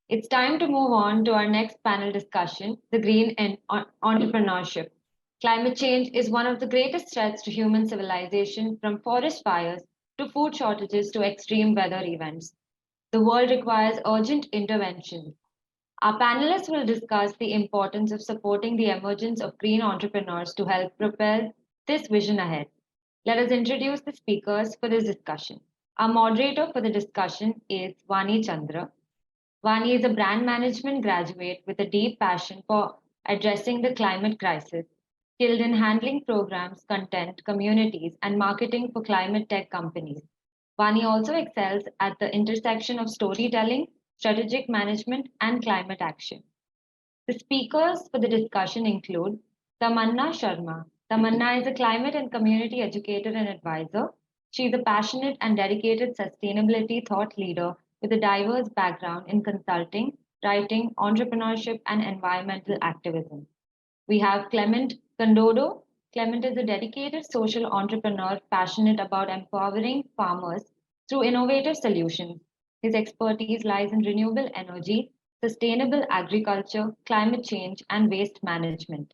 It's time to move on to our next panel discussion, the green and entrepreneurship. Climate change is one of the greatest threats to human civilization, from forest fires to food shortages to extreme weather events. The world requires urgent intervention. Our panelists will discuss the importance of supporting the emergence of green entrepreneurs to help propel this vision ahead. Let us introduce the speakers for this discussion. Our moderator for the discussion is Vani Chandra. Vani is a brand management graduate with a deep passion for addressing the climate crisis, skilled in handling programs, content, communities, and marketing for climate tech companies. Vani also excels at the intersection of storytelling, strategic management, and climate action. The speakers for the discussion include Tamanna Sharma. Tamanna is a climate and community educator and advisor. She is a passionate and dedicated sustainability thought leader with a diverse background in consulting, writing, entrepreneurship, and environmental activism. We have Clement Condodo. Clement is a dedicated social entrepreneur passionate about empowering farmers through innovative solutions. His expertise lies in renewable energy, sustainable agriculture, climate change, and waste management.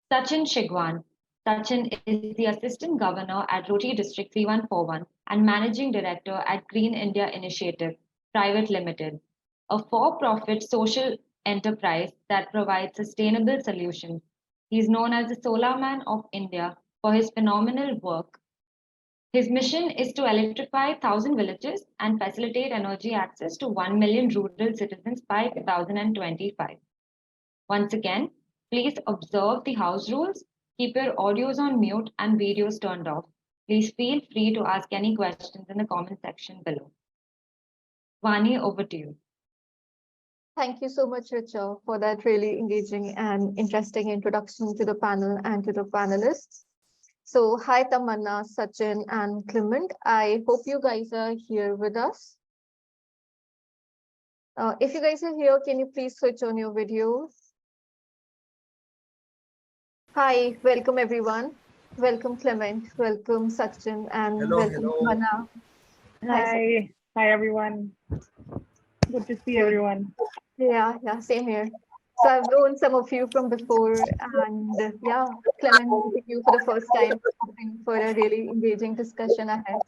Sachin Shigwan. Sachin is the Assistant Governor at Roti District 3141 and Managing Director at Green India Initiative Private Limited, a for profit social enterprise that provides sustainable solutions. He is known as the Solar Man of India for his phenomenal work. His mission is to electrify 1,000 villages and facilitate energy access to 1 million rural citizens by 2025. Once again, please observe the house rules. Keep your audios on mute and videos turned off. Please feel free to ask any questions in the comment section below. Vani, over to you. Thank you so much, Richa, for that really engaging and interesting introduction to the panel and to the panelists. So, hi, Tamanna, Sachin, and Clement. I hope you guys are here with us. If you guys are here, can you please switch on your videos? Hi, welcome everyone. Welcome Clement, welcome Sachin, and welcome Tamanna. Hi, hi everyone. Good to see everyone. Yeah, same here. So I've known some of you from before, and yeah, Clement, meeting you for the first time, hoping for a really engaging discussion ahead.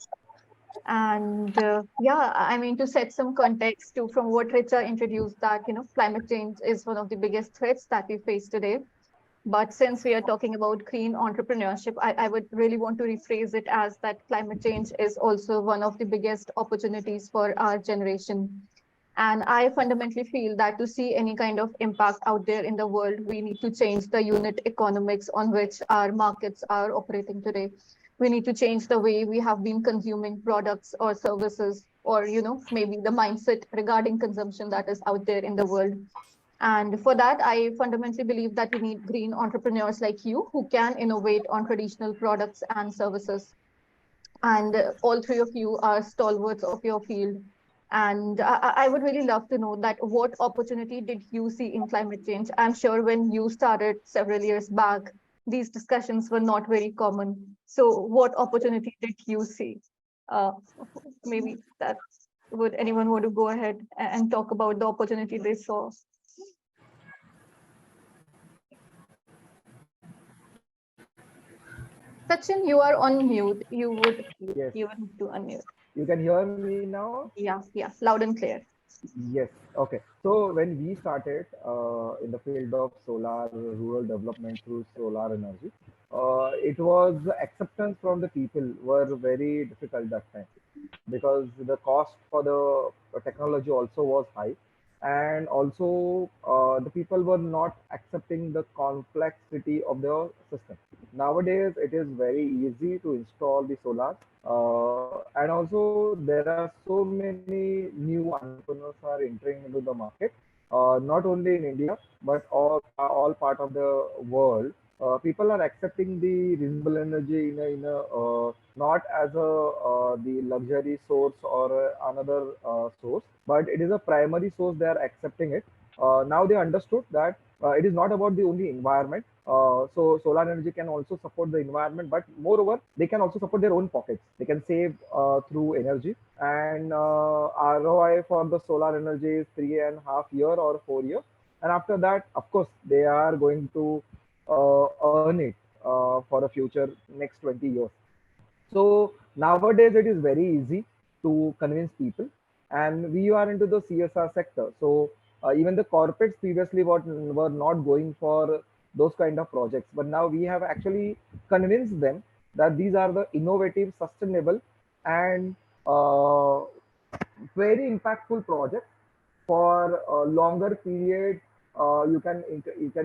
And yeah, I mean, to set some context too, from what Richa introduced, that climate change is one of the biggest threats that we face today. But since we are talking about green entrepreneurship, I would really want to rephrase it as that climate change is also one of the biggest opportunities for our generation. And I fundamentally feel that to see any kind of impact out there in the world, we need to change the unit economics on which our markets are operating today. We need to change the way we have been consuming products or services, or maybe the mindset regarding consumption that is out there in the world. And for that, I fundamentally believe that we need green entrepreneurs like you who can innovate on traditional products and services. And all three of you are stalwarts of your field. And I would really love to know that what opportunity did you see in climate change? I'm sure when you started several years back, these discussions were not very common. So what opportunity did you see? Uh, Maybe that would anyone want to go ahead and talk about the opportunity they saw? Sachin, you are on mute. You would Yes. you would need to unmute. You can hear me now? Yeah, loud and clear. Yes. Okay. So when we started in the field of solar rural development through solar energy, it was acceptance from the people were very difficult that time because the cost for the technology also was high, and also the people were not accepting the complexity of the system. Nowadays, it is very easy to install the solar, and also there are so many new entrepreneurs are entering into the market, not only in India but all part of the world. People are accepting the renewable energy in a not as a the luxury source or another source, but it is a primary source. They are accepting it. Now they understood that it is not about the only environment. So solar energy can also support the environment, but moreover, they can also support their own pockets. They can save through energy, and ROI for the solar energy is 3.5 year or 4 year, and after that, of course, they are going to earn it for a future next 20 years. So nowadays it is very easy to convince people, and we are into the CSR sector. So even the corporates previously were not going for those kind of projects, but now we have actually convinced them that these are the innovative, sustainable, and uh, very impactful projects for a longer period. You can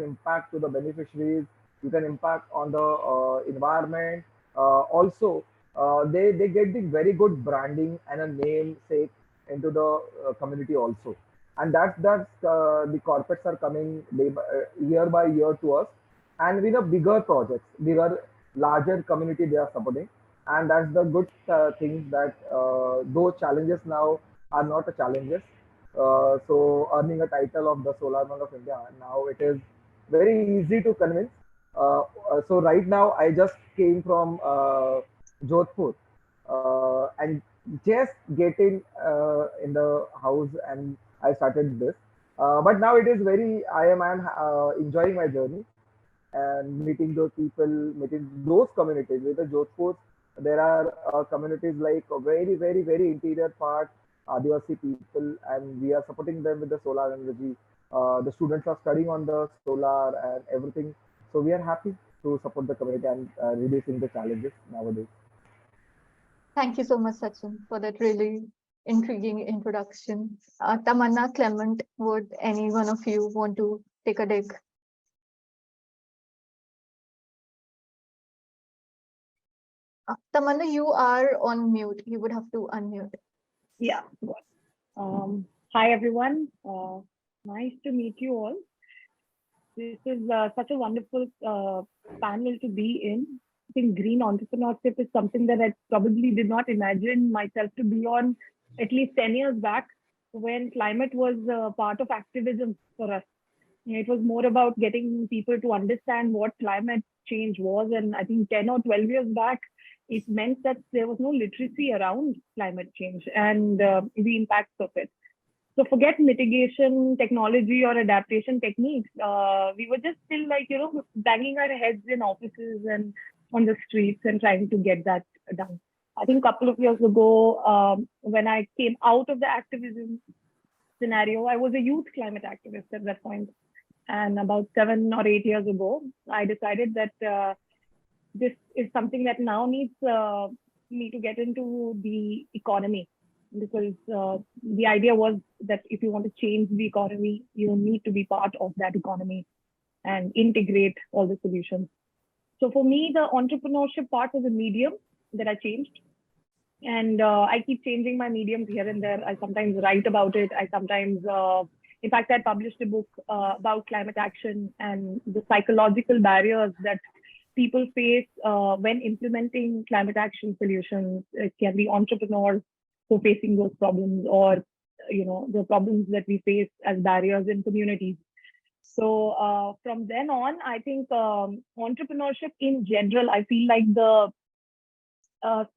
impact to the beneficiaries. You can impact on the environment. Also, they get the very good branding and a namesake into the community also. And that's the corporates are coming year by year to us, and with a bigger projects, bigger, larger community they are supporting. And that's the good thing, that those challenges now are not a challenges. So earning a title of the Solar Man of India, now it is very easy to convince. So right now I just came from Jodhpur, and just getting in the house, and I started this. But now it is very, I am enjoying my journey and meeting those people, meeting those communities. With the Jodhpur, there are communities like a very, very, very interior part, Adivasi people, and we are supporting them with the solar energy. The students are studying on the solar and everything. So we are happy to support the community and reducing the challenges nowadays. Thank you so much, Sachin, for that really intriguing introduction. Tamanna, Clement, would any one of you want to take a dig? Tamanna, you are on mute. You would have to unmute. Yeah. Hi, everyone. Nice to meet you all. This is such a wonderful panel to be in. I think green entrepreneurship is something that I probably did not imagine myself to be on at least 10 years back, when climate was part of activism for us. It was more about getting people to understand what climate change was. And I think 10 or 12 years back, it meant that there was no literacy around climate change and the impacts of it. So forget mitigation technology or adaptation techniques. We were just still like, banging our heads in offices and on the streets and trying to get that done. I think a couple of years ago, when I came out of the activism scenario, I was a youth climate activist at that point. And about 7 or 8 years ago, I decided that this is something that now needs me to get into the economy, because the idea was that if you want to change the economy, you need to be part of that economy and integrate all the solutions. So for me, the entrepreneurship part was a medium that I changed. And I keep changing my mediums here and there. I sometimes write about it. I sometimes, in fact, I published a book about climate action and the psychological barriers that people face when implementing climate action solutions. It can be entrepreneurs who are facing those problems, or the problems that we face as barriers in communities. So from then on, I think entrepreneurship in general, I feel like the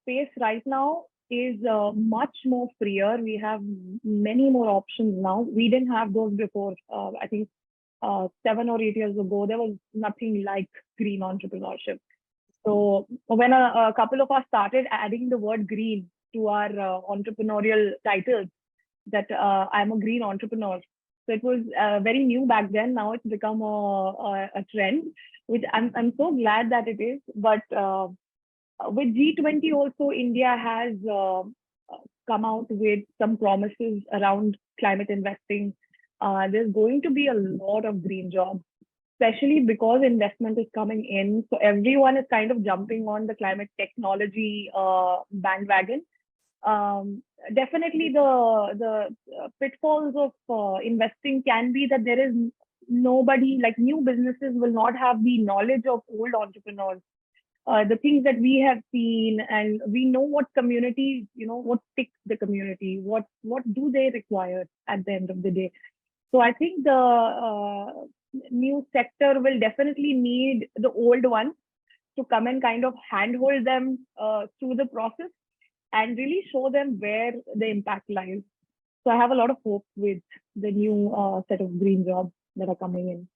space right now is much more freer. We have many more options now. We didn't have those before. I think 7 or 8 years ago, there was nothing like green entrepreneurship. So when a couple of us started adding the word green to our entrepreneurial titles, that I'm a green entrepreneur. So it was very new back then. Now it's become a trend, which I'm so glad that it is. But with G20 also, India has come out with some promises around climate investing. There's going to be a lot of green jobs, especially because investment is coming in. So everyone is kind of jumping on the climate technology bandwagon. Definitely the pitfalls of investing can be that there is nobody, like new businesses will not have the knowledge of old entrepreneurs. The things that we have seen, and we know what community, what ticks the community, what do they require at the end of the day. So I think new sector will definitely need the old ones to come and kind of handhold them through the process and really show them where the impact lies. So I have a lot of hope with the new set of green jobs that are coming in.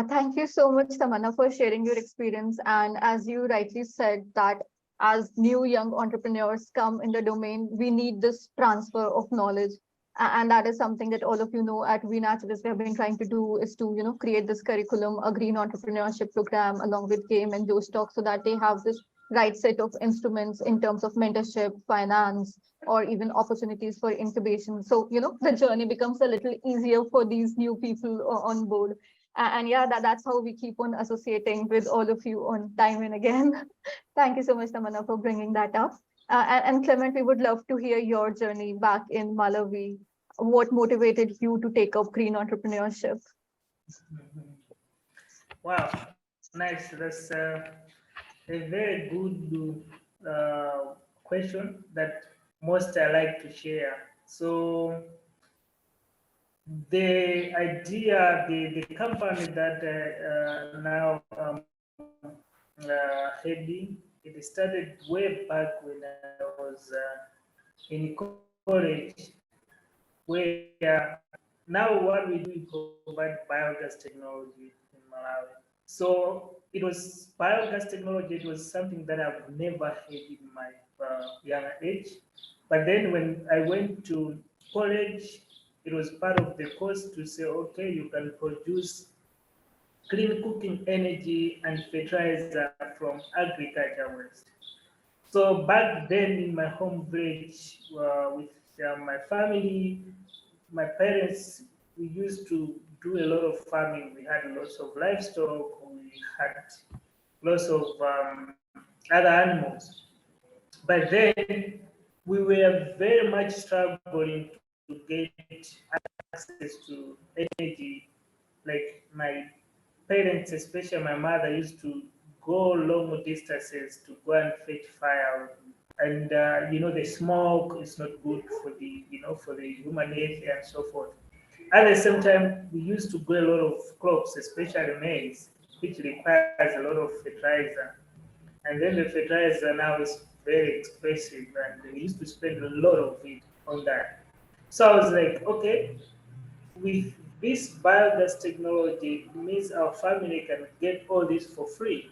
Thank you so much, Tamanna, for sharing your experience. And as you rightly said, that as new young entrepreneurs come in the domain, we need this transfer of knowledge. And that is something that all of you know at We Naturalists we have been trying to do is to create this curriculum, a green entrepreneurship program along with Game and Joe Stock, so that they have this right set of instruments in terms of mentorship, finance, or even opportunities for incubation. So the journey becomes a little easier for these new people on board. And yeah, that's how we keep on associating with all of you on time and again. Thank you so much, Tamanna, for bringing that up. And Clement, we would love to hear your journey back in Malawi. What motivated you to take up green entrepreneurship? Wow, nice. That's a very good question that most I like to share. So the idea, the company that now heading, it started way back when I was in college, where now what we do is provide biogas technology in Malawi. So it was biogas technology. It was something that I've never had in my younger age. But then when I went to college, it was part of the course to say, okay, you can produce clean cooking energy and fertilizer from agriculture waste. So back then in my home village with my family, my parents, we used to do a lot of farming. We had lots of livestock. We had lots of other animals. But then we were very much struggling to get access to energy. Like my parents, especially my mother, used to go long distances to go and fetch fire. And the smoke is not good for the human health and so forth. At the same time, we used to grow a lot of crops, especially maize, which requires a lot of fertilizer. And then the fertilizer now is very expensive, and we used to spend a lot of it on that. So I was like, okay, with this biogas technology, it means our family can get all this for free.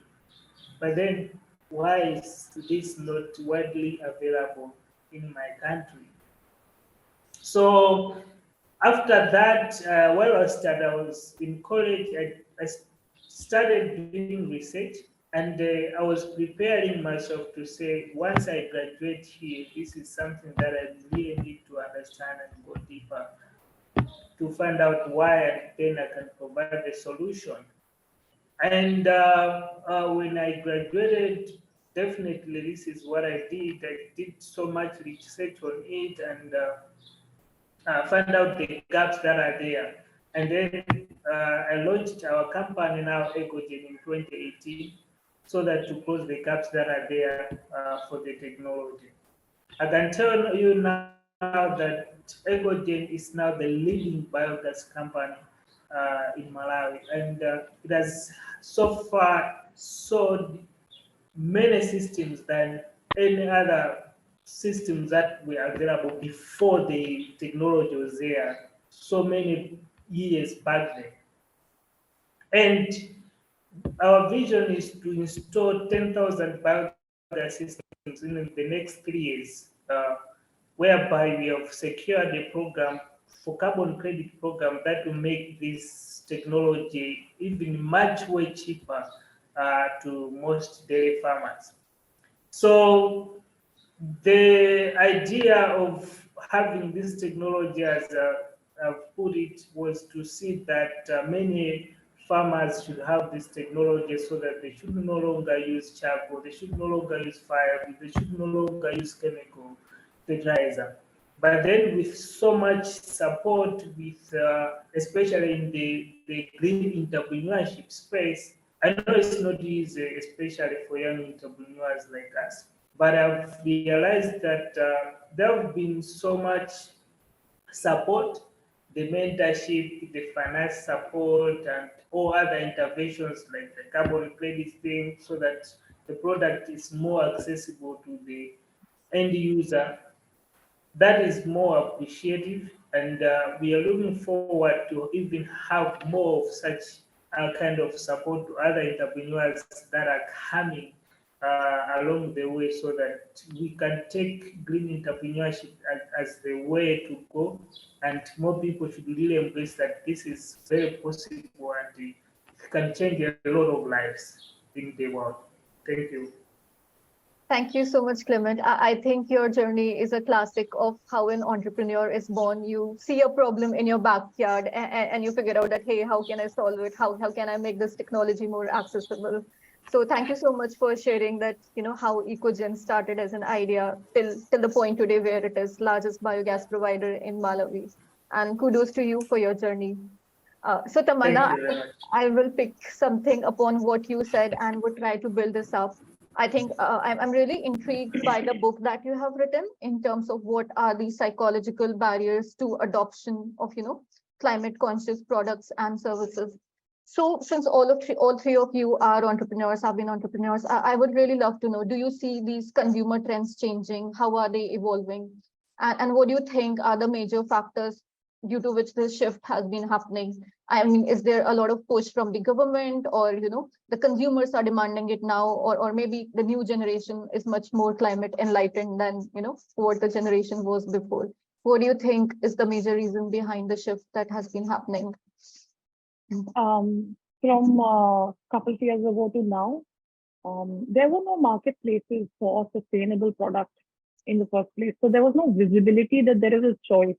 But then, why is this not widely available in my country? So after that, while I was in college, I started doing research, and I was preparing myself to say, once I graduate here, this is something that I really need to understand and go deeper to find out why, and then I can provide a solution. And when I graduated, definitely this is what I did. I did so much research on it and find out the gaps that are there. And then I launched our company now, Ecogen, in 2018, so that to close the gaps that are there for the technology. I can tell you now that Ecogen is now the leading biogas company in Malawi, and it has so far sold many systems than any other systems that were available before the technology was there, so many years back then. And our vision is to install 10,000 biogas systems in the next 3 years, whereby we have secured a program for carbon credit program that will make this technology even much way cheaper to most dairy farmers. So the idea of having this technology, as I've put it, was to see that many farmers should have this technology so that they should no longer use charcoal, they should no longer use fire, they should no longer use chemical fertilizer. But then with so much support, with especially in the green entrepreneurship space, I know it's not easy, especially for young entrepreneurs like us. But I've realized that there have been so much support the mentorship, the finance support, and all other interventions like the carbon credit thing, so that the product is more accessible to the end user. That is more appreciative, and we are looking forward to even have more of such kind of support to other entrepreneurs that are coming along the way, so that we can take green entrepreneurship as the way to go, and more people should really embrace that this is very possible and it can change a lot of lives in the world. Thank you. Thank you so much, Clement. I think your journey is a classic of how an entrepreneur is born. You see a problem in your backyard and you figure out that, hey, how can I solve it? How can I make this technology more accessible? So thank you so much for sharing that, how EcoGen started as an idea till the point today where it is largest biogas provider in Malawi. And kudos to you for your journey. So Thank Tamanna, you very much. I will pick something upon what you said and would try to build this up. I think I'm really intrigued by the book that you have written in terms of what are the psychological barriers to adoption of, climate conscious products and services. So since all three of you are entrepreneurs, have been entrepreneurs, I would really love to know, do you see these consumer trends changing? How are they evolving? And what do you think are the major factors due to which this shift has been happening? I mean, is there a lot of push from the government, or the consumers are demanding it now, or maybe the new generation is much more climate enlightened than what the generation was before? What do you think is the major reason behind the shift that has been happening? From a couple of years ago to now, there were no marketplaces for sustainable products in the first place. So there was no visibility that there is a choice,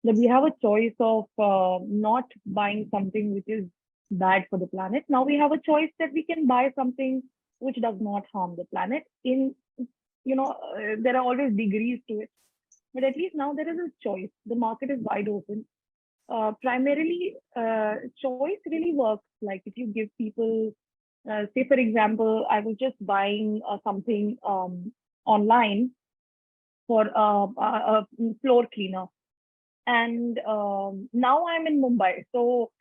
that we have a choice of not buying something which is bad for the planet. Now we have a choice that we can buy something which does not harm the planet. There are always degrees to it, but at least now there is a choice. The market is wide open. Primarily, choice really works. Like if you give people, say for example, I was just buying something online for a floor cleaner. And now I'm in Mumbai. So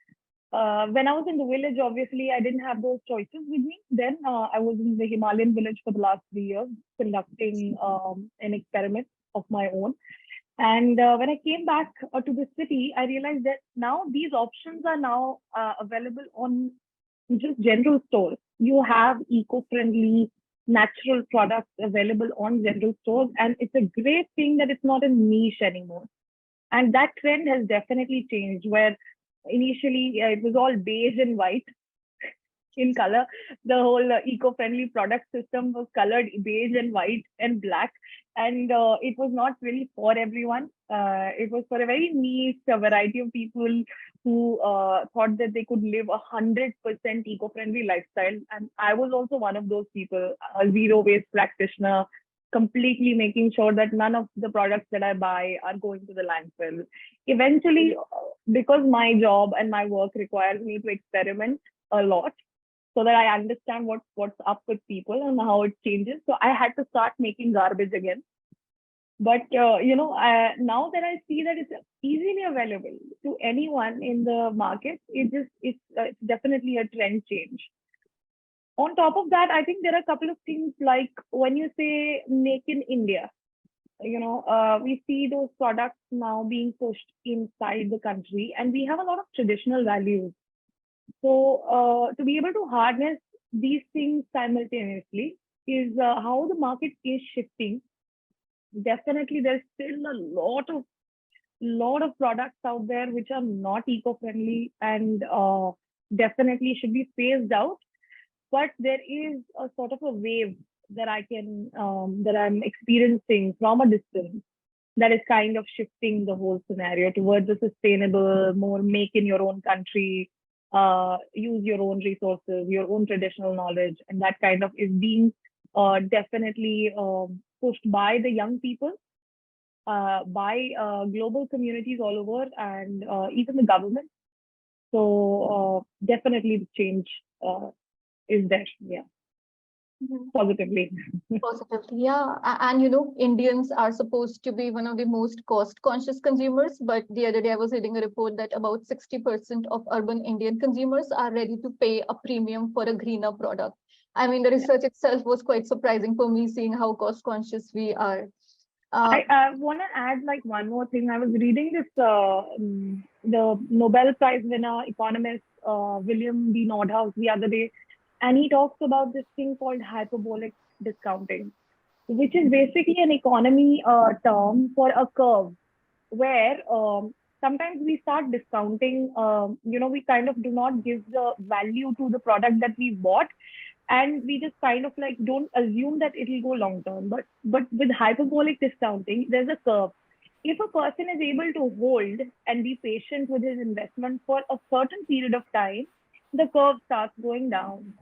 when I was in the village, obviously, I didn't have those choices with me. Then I was in the Himalayan village for the last 3 years, conducting an experiment of my own. And when I came back to the city, I realized that now these options are now available on just general stores. You have eco-friendly, natural products available on general stores. And it's a great thing that it's not a niche anymore. And that trend has definitely changed, where initially it was all beige and white in color. The whole eco-friendly product system was colored beige and white and black. And it was not really for everyone. It was for a very niche variety of people who thought that they could live 100% eco-friendly lifestyle. And I was also one of those people, a zero-waste practitioner, completely making sure that none of the products that I buy are going to the landfill. Eventually, because my job and my work requires me to experiment a lot, so that I understand what's up with people and how it changes. So I had to start making garbage again. But now that I see that it's easily available to anyone in the market, it's definitely a trend change. On top of that, I think there are a couple of things, like when you say make in India, we see those products now being pushed inside the country, and we have a lot of traditional values. So to be able to harness these things simultaneously is how the market is shifting. Definitely, there's still a lot of products out there which are not eco-friendly and definitely should be phased out. But there is a sort of a wave that I'm experiencing from a distance that is kind of shifting the whole scenario towards a sustainable, more make in your own country, use your own resources, your own traditional knowledge, and that kind of is being definitely pushed by the young people, by global communities all over, and even the government. So definitely the change is there. Yeah. Mhm. positively. Positively, yeah. And Indians are supposed to be one of the most cost-conscious consumers. But the other day, I was reading a report that about 60% of urban Indian consumers are ready to pay a premium for a greener product. I mean, the research itself was quite surprising for me, seeing how cost-conscious we are. Uh, I want to add like one more thing. I was reading this, the Nobel Prize winner economist William D. Nordhaus the other day, and he talks about this thing called hyperbolic discounting, which is basically an economy term for a curve where sometimes we start discounting. We kind of do not give the value to the product that we bought, and we just kind of like don't assume that it will go long term. But with hyperbolic discounting, there's a curve. If a person is able to hold and be patient with his investment for a certain period of time, the curve starts going down.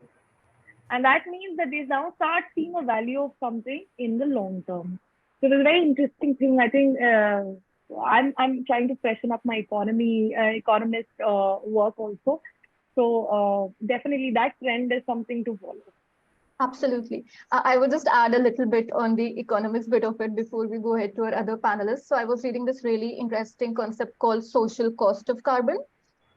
And that means that they now start seeing a value of something in the long term. So it's a very interesting thing. I think I'm trying to freshen up my economist work also. So definitely that trend is something to follow. Absolutely. I will just add a little bit on the economics bit of it before we go ahead to our other panelists. So I was reading this really interesting concept called social cost of carbon.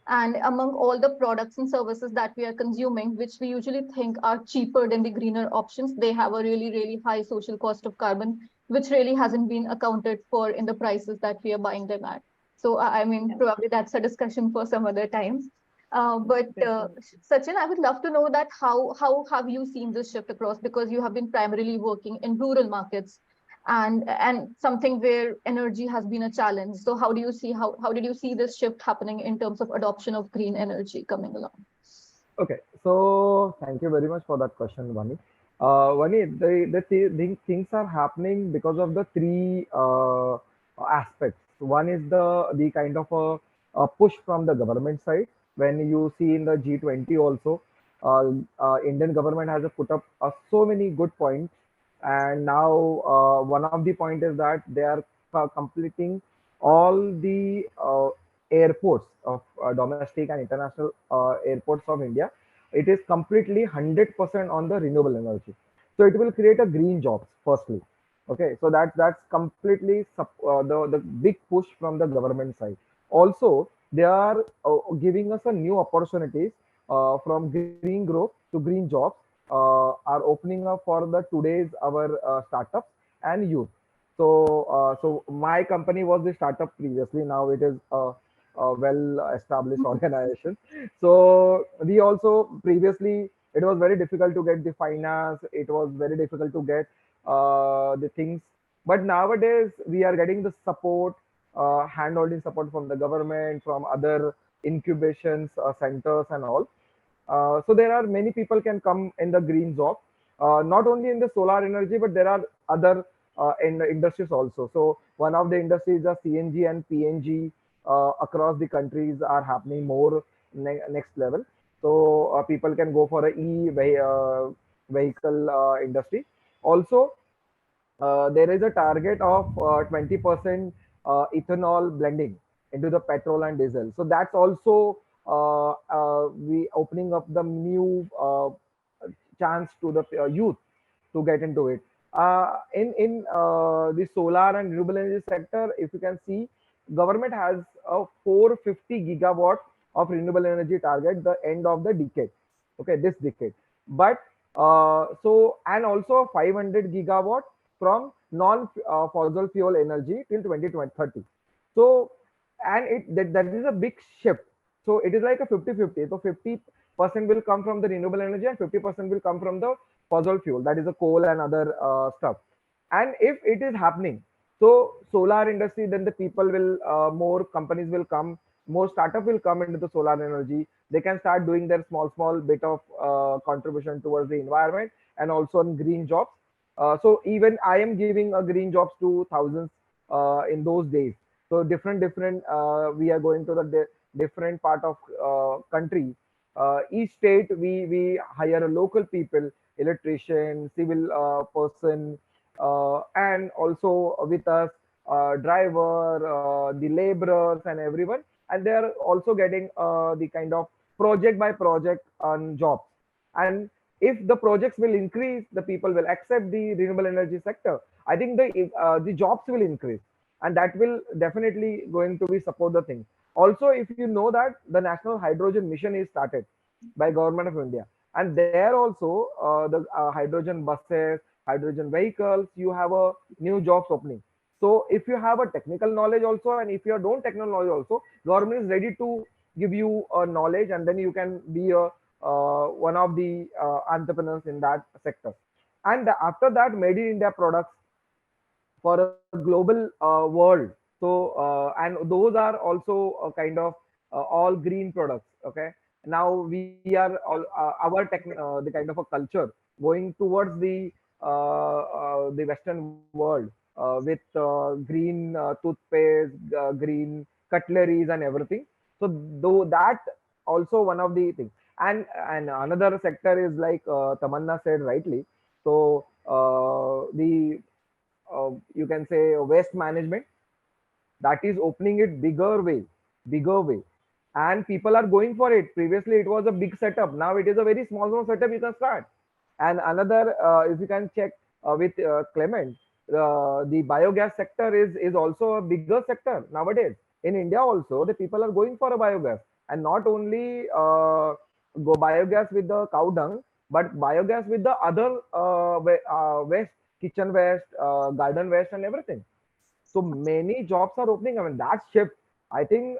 And among all the products and services that we are consuming, which we usually think are cheaper than the greener options, they have a really, really high social cost of carbon, which really hasn't been accounted for in the prices that we are buying them at. So, I mean, probably that's a discussion for some other time. But Sachin, I would love to know that how have you seen this shift across, because you have been primarily working in rural markets and something where energy has been a challenge. So how did you see this shift happening in terms of adoption of green energy coming along? Okay, so thank you very much for that question, Vani. Vani, the things are happening because of the three aspects. One is the kind of a push from the government side. When you see in the G20 also, Indian government has put up so many good points, and now one of the point is that they are completing all the airports of domestic and international airports of India. It is completely 100% on the renewable energy. So it will create a green jobs firstly. Okay, so that's completely the big push from the government side. Also, they are giving us a new opportunities from green growth to green jobs are opening up for the today's our startups and youth. So my company was the startup previously. Now it is a well-established organization. So we also previously it was very difficult to get the finance. It was very difficult to get the things. But nowadays we are getting the support, hand-holding support from the government, from other incubations centers and all. So there are many people can come in the green job, not only in the solar energy, but there are other in the industries also. So one of the industries, the CNG and PNG across the countries are happening more next level. So people can go for a vehicle industry. Also, there is a target of 20% ethanol blending into the petrol and diesel. So that's also we opening up the new chance to the youth to get into it. In the solar and renewable energy sector, if you can see, government has a 450 gigawatt of renewable energy target the end of the decade. Okay, this decade. But and also 500 gigawatt from non fossil fuel energy till 2030. So and that is a big shift. So it is like a 50-50. So 50% will come from the renewable energy and 50% will come from the fossil fuel, that is the coal and other stuff. And if it is happening, so solar industry, then the people will more companies will come, more startup will come into the solar energy. They can start doing their small bit of contribution towards the environment and also on green jobs. So even I am giving a green jobs to thousands in those days. So different we are going to the different part of country. Each state we hire a local people, electrician, civil person, and also with us driver, the laborers and everyone, and they are also getting the kind of project by project on jobs. And if the projects will increase, the people will accept the renewable energy sector. I think the jobs will increase, and that will definitely going to be support the thing. Also, if you know that the national hydrogen mission is started by government of India, and there also the hydrogen buses, hydrogen vehicles, you have a new jobs opening. So if you have a technical knowledge also, and if you don't technical knowledge also, government is ready to give you a knowledge, and then you can be a one of the entrepreneurs in that sector. And after that, made in India products for a global world. So and those are also kind of all green products. Okay, now we are all the kind of a culture going towards the Western world with green toothpaste, green cutleries, and everything. So though that also one of the things. And another sector is like Tamanna said rightly. So the you can say waste management, that is opening it bigger way, and people are going for it. Previously it was a big setup, now it is a very small setup you can start. And another if you can check with Clement, the biogas sector is also a bigger sector nowadays. In India also, the people are going for a biogas, and not only go biogas with the cow dung, but biogas with the other waste, kitchen waste, garden waste, and everything. So many jobs are opening. I mean, that shift. I think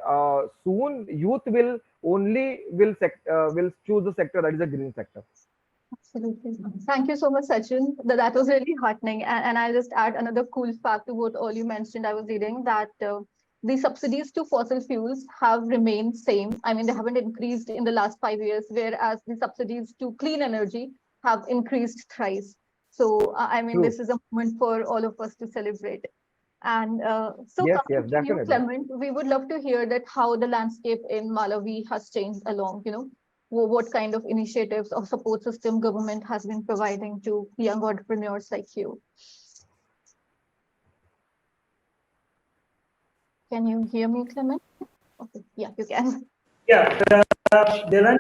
soon youth will choose the sector that is a green sector. Absolutely. Thank you so much, Sachin. That was really heartening. And I'll just add another cool fact to what all you mentioned. I was reading that the subsidies to fossil fuels have remained same. I mean, they haven't increased in the last 5 years, whereas the subsidies to clean energy have increased thrice. So, I mean, True. this is a moment for all of us to celebrate. And so Yes, coming yes, to you, definitely. Clement, we would love to hear that how the landscape in Malawi has changed along, what kind of initiatives or support system government has been providing to young entrepreneurs like you. Can you hear me, Clement? Okay, yeah, you can. Yeah, the, land,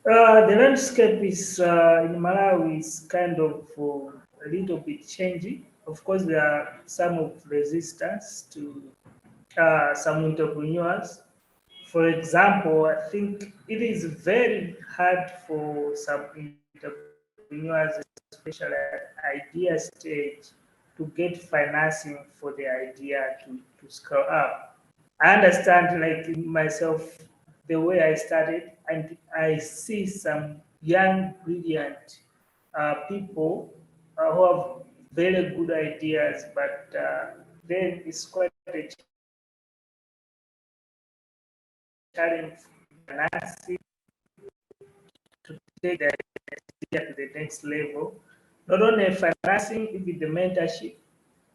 the landscape is in Malawi is kind of a little bit changing. Of course, there are some of resistance to some entrepreneurs. For example, I think it is very hard for some entrepreneurs, especially at idea stage, to get financing for the idea to scale up. I understand, like myself, the way I started, and I see some young, brilliant people who have very good ideas, but then it's quite a challenge financing to take the idea to the next level. Not only financing, even the mentorship.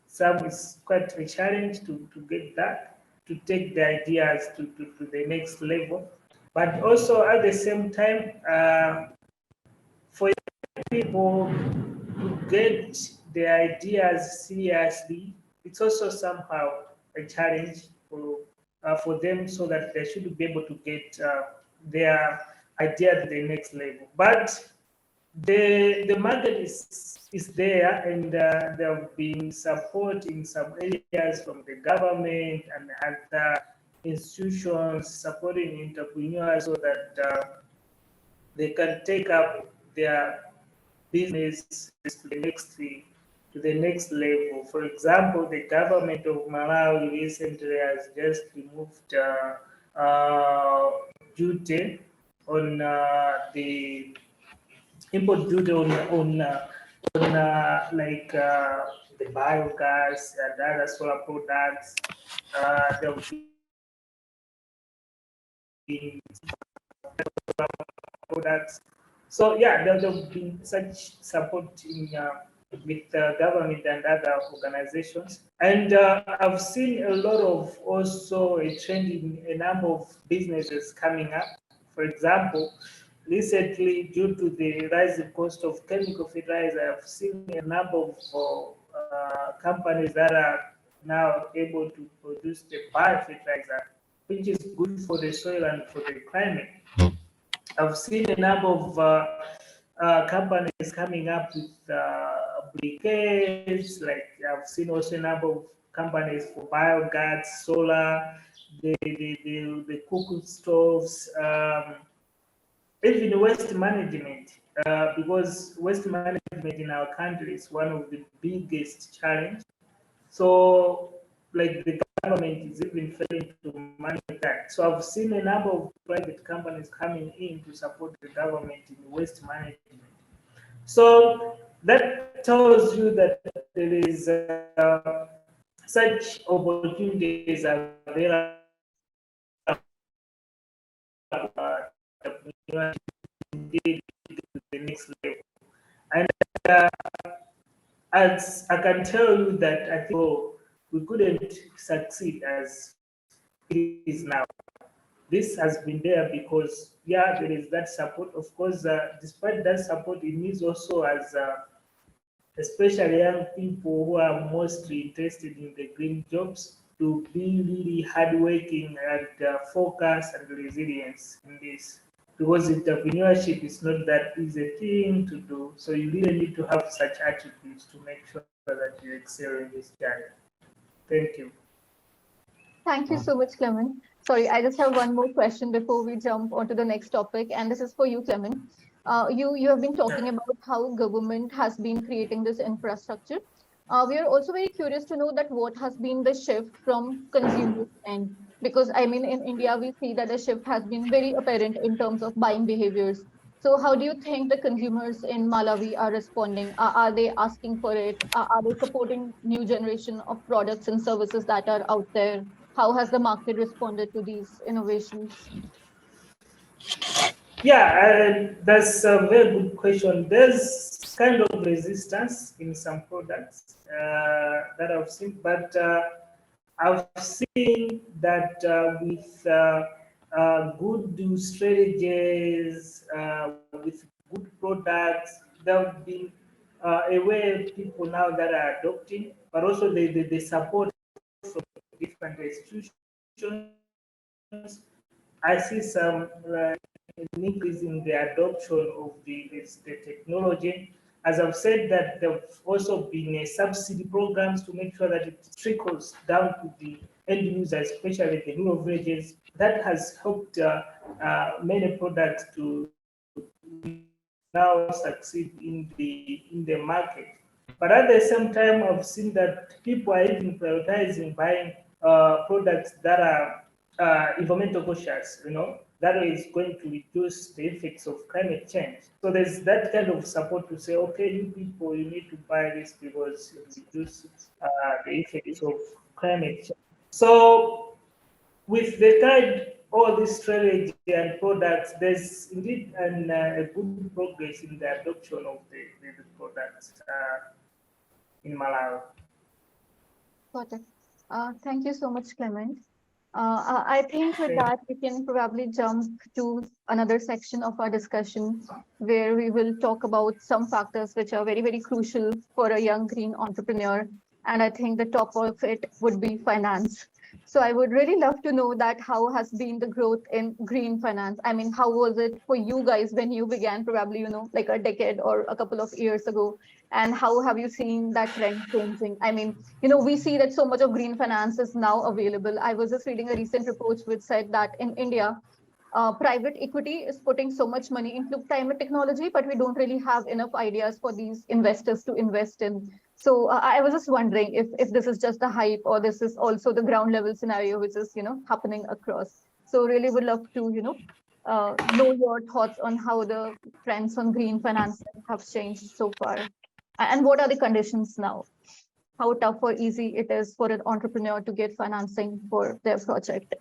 Some is quite a challenge to get that, to take the ideas to the next level. But also at the same time, for people to get the ideas seriously, it's also somehow a challenge for them, so that they should be able to get their idea to the next level. But the market is there, and there have been support in some areas from the government and other institutions supporting entrepreneurs so that they can take up their business to the next level. For example, the government of Malawi recently has just removed duty on the import duty on like the biogas and other solar products. There have been products. So yeah, there have been such support with the government and other organizations. And I've seen a lot of also a trend in a number of businesses coming up. For example, recently, due to the rising cost of chemical fertilizer, I've seen a number of companies that are now able to produce the biofertilizer, which is good for the soil and for the climate. I've seen a number of companies coming up with briquettes. Like I've seen also a number of companies for biogas, solar, the cooking stoves, even waste management. Because waste management in our country is one of the biggest challenge. So, like the government is even failing to manage that. So I've seen a number of private companies coming in to support the government in waste management. So that tells you that there is such opportunities available. Indeed, the next level. And uh, as I can tell you that I think we couldn't succeed as it is now. This has been there because, yeah, there is that support. Of course, despite that support, it needs also as especially young people who are mostly interested in the green jobs to be really hardworking and focus and resilience in this. Because entrepreneurship is not that easy thing to do. So you really need to have such attributes to make sure that you excel in this journey. Thank you. Thank you so much, Clement. Sorry, I just have one more question before we jump onto the next topic, and this is for you, Clement. You have been talking about how government has been creating this infrastructure. We are also very curious to know that what has been the shift from consumers end, because I mean in India we see that the shift has been very apparent in terms of buying behaviors. So how do you think the consumers in Malawi are responding? Are they asking for it? Are they supporting new generation of products and services that are out there? How has the market responded to these innovations? Yeah, that's a very good question. There's kind of resistance in some products that I've seen, but I've seen that with good strategies, with good products, there have been a way people now that are adopting, but also the support from different institutions. I see some an increase in the adoption of the technology. As I've said, that there have also been subsidy programs to make sure that it trickles down to the end user, especially the rural villages. That has helped many products to now succeed in the market. But at the same time, I've seen that people are even prioritizing buying products that are environmental conscious, that is going to reduce the effects of climate change. So there's that kind of support to say, okay, you people, you need to buy this because it reduces the effects of climate change. So with the kind all this strategy and products, there's indeed a good progress in the adoption of the products in Malawi. Got it. Thank you so much, Clement. I think with that, we can probably jump to another section of our discussion where we will talk about some factors which are very, very crucial for a young green entrepreneur. And I think the top of it would be finance. So I would really love to know that how has been the growth in green finance? I mean, how was it for you guys when you began, probably, like a decade or a couple of years ago? And how have you seen that trend changing? I mean, we see that so much of green finance is now available. I was just reading a recent report which said that in India, private equity is putting so much money into climate technology, but we don't really have enough ideas for these investors to invest in. So I was just wondering if this is just a hype or this is also the ground level scenario which is happening across. So really would love to know your thoughts on how the trends on green finance have changed so far, and what are the conditions now? How tough or easy it is for an entrepreneur to get financing for their project?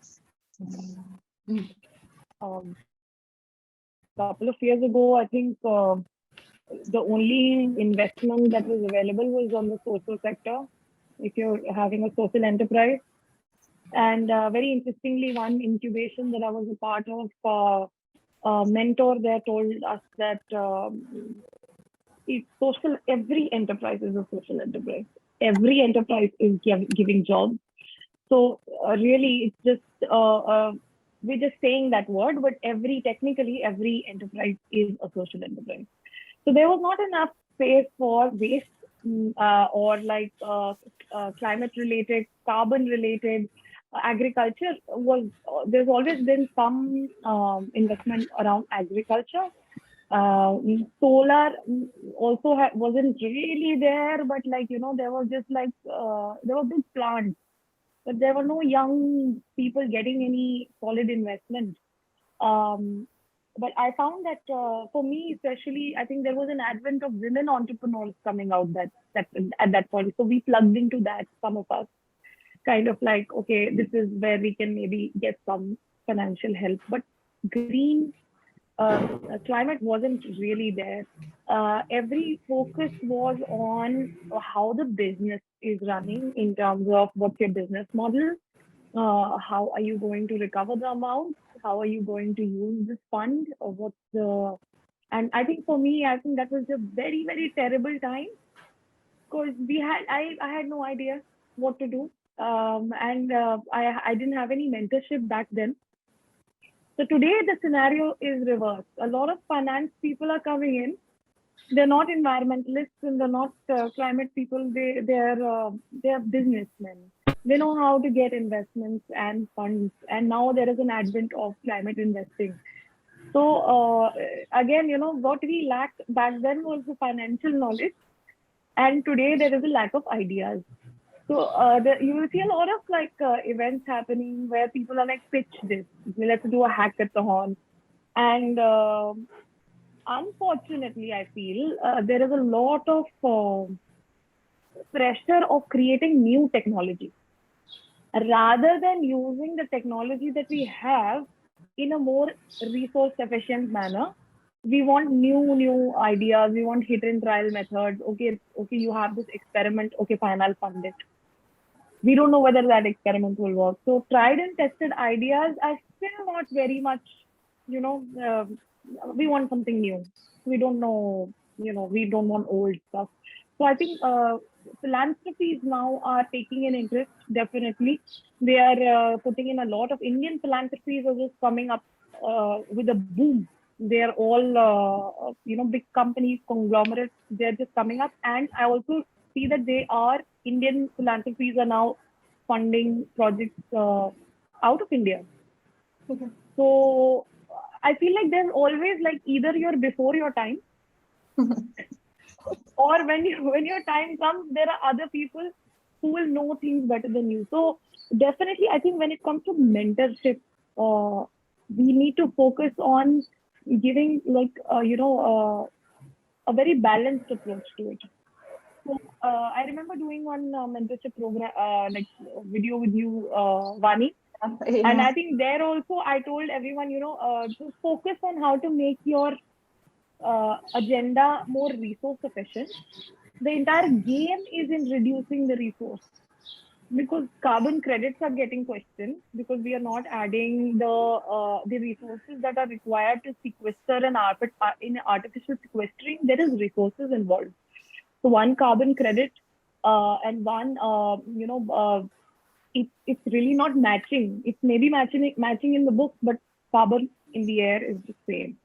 Couple of years ago, I think the only investment that was available was on the social sector, if you're having a social enterprise. And very interestingly, one incubation that I was a part of, a mentor there told us that every enterprise is a social enterprise. Every enterprise is giving jobs. So really, it's just we're just saying that word, but technically every enterprise is a social enterprise. So there was not enough space for waste or like climate related, carbon related agriculture was, there's always been some investment around agriculture. Solar also wasn't really there, but like, there was just like, there were big plants, but there were no young people getting any solid investment. But I found that for me, especially, I think there was an advent of women entrepreneurs coming out that at that point. So we plugged into that, some of us, kind of like, okay, this is where we can maybe get some financial help. But green climate wasn't really there. Every focus was on how the business is running in terms of what's your business model, how are you going to recover the amount, how are you going to use this fund, or what's the. And I think for me, I think that was a very, very terrible time, because I had no idea what to do, and I didn't have any mentorship back then. So today the scenario is reversed. A lot of finance people are coming in. They're not environmentalists and they're not climate people. They're businessmen. They know how to get investments and funds. And now there is an advent of climate investing. So again, what we lacked back then was the financial knowledge. And today there is a lack of ideas. So you will see a lot of like events happening where people are like, pitch this, let's do a hackathon. And unfortunately, I feel there is a lot of pressure of creating new technology. Rather than using the technology that we have in a more resource efficient manner, we want new ideas. We want hit and trial methods. Okay, you have this experiment. Okay, fine, I'll fund it. We don't know whether that experiment will work. So tried and tested ideas are still not very much, we want something new. We don't know, we don't want old stuff. So I think philanthropies now are taking an interest, definitely. They are putting in a lot of Indian philanthropies are just coming up with a boom. They are all, big companies, conglomerates, they're just coming up. And I also see that Indian philanthropies are now funding projects out of India. Okay. So I feel like there's always like either you're before your time or when your time comes, there are other people who will know things better than you. So definitely, I think when it comes to mentorship, we need to focus on giving like, a very balanced approach to it. So I remember doing one mentorship program, like video with you, Vani. Yeah. And I think there also I told everyone, to focus on how to make your agenda more resource efficient. The entire game is in reducing the resource, because carbon credits are getting questioned because we are not adding the resources that are required to sequester in artificial sequestering. There is resources involved. So one carbon credit and one, it's really not matching. It's maybe matching in the book, but carbon in the air is the same.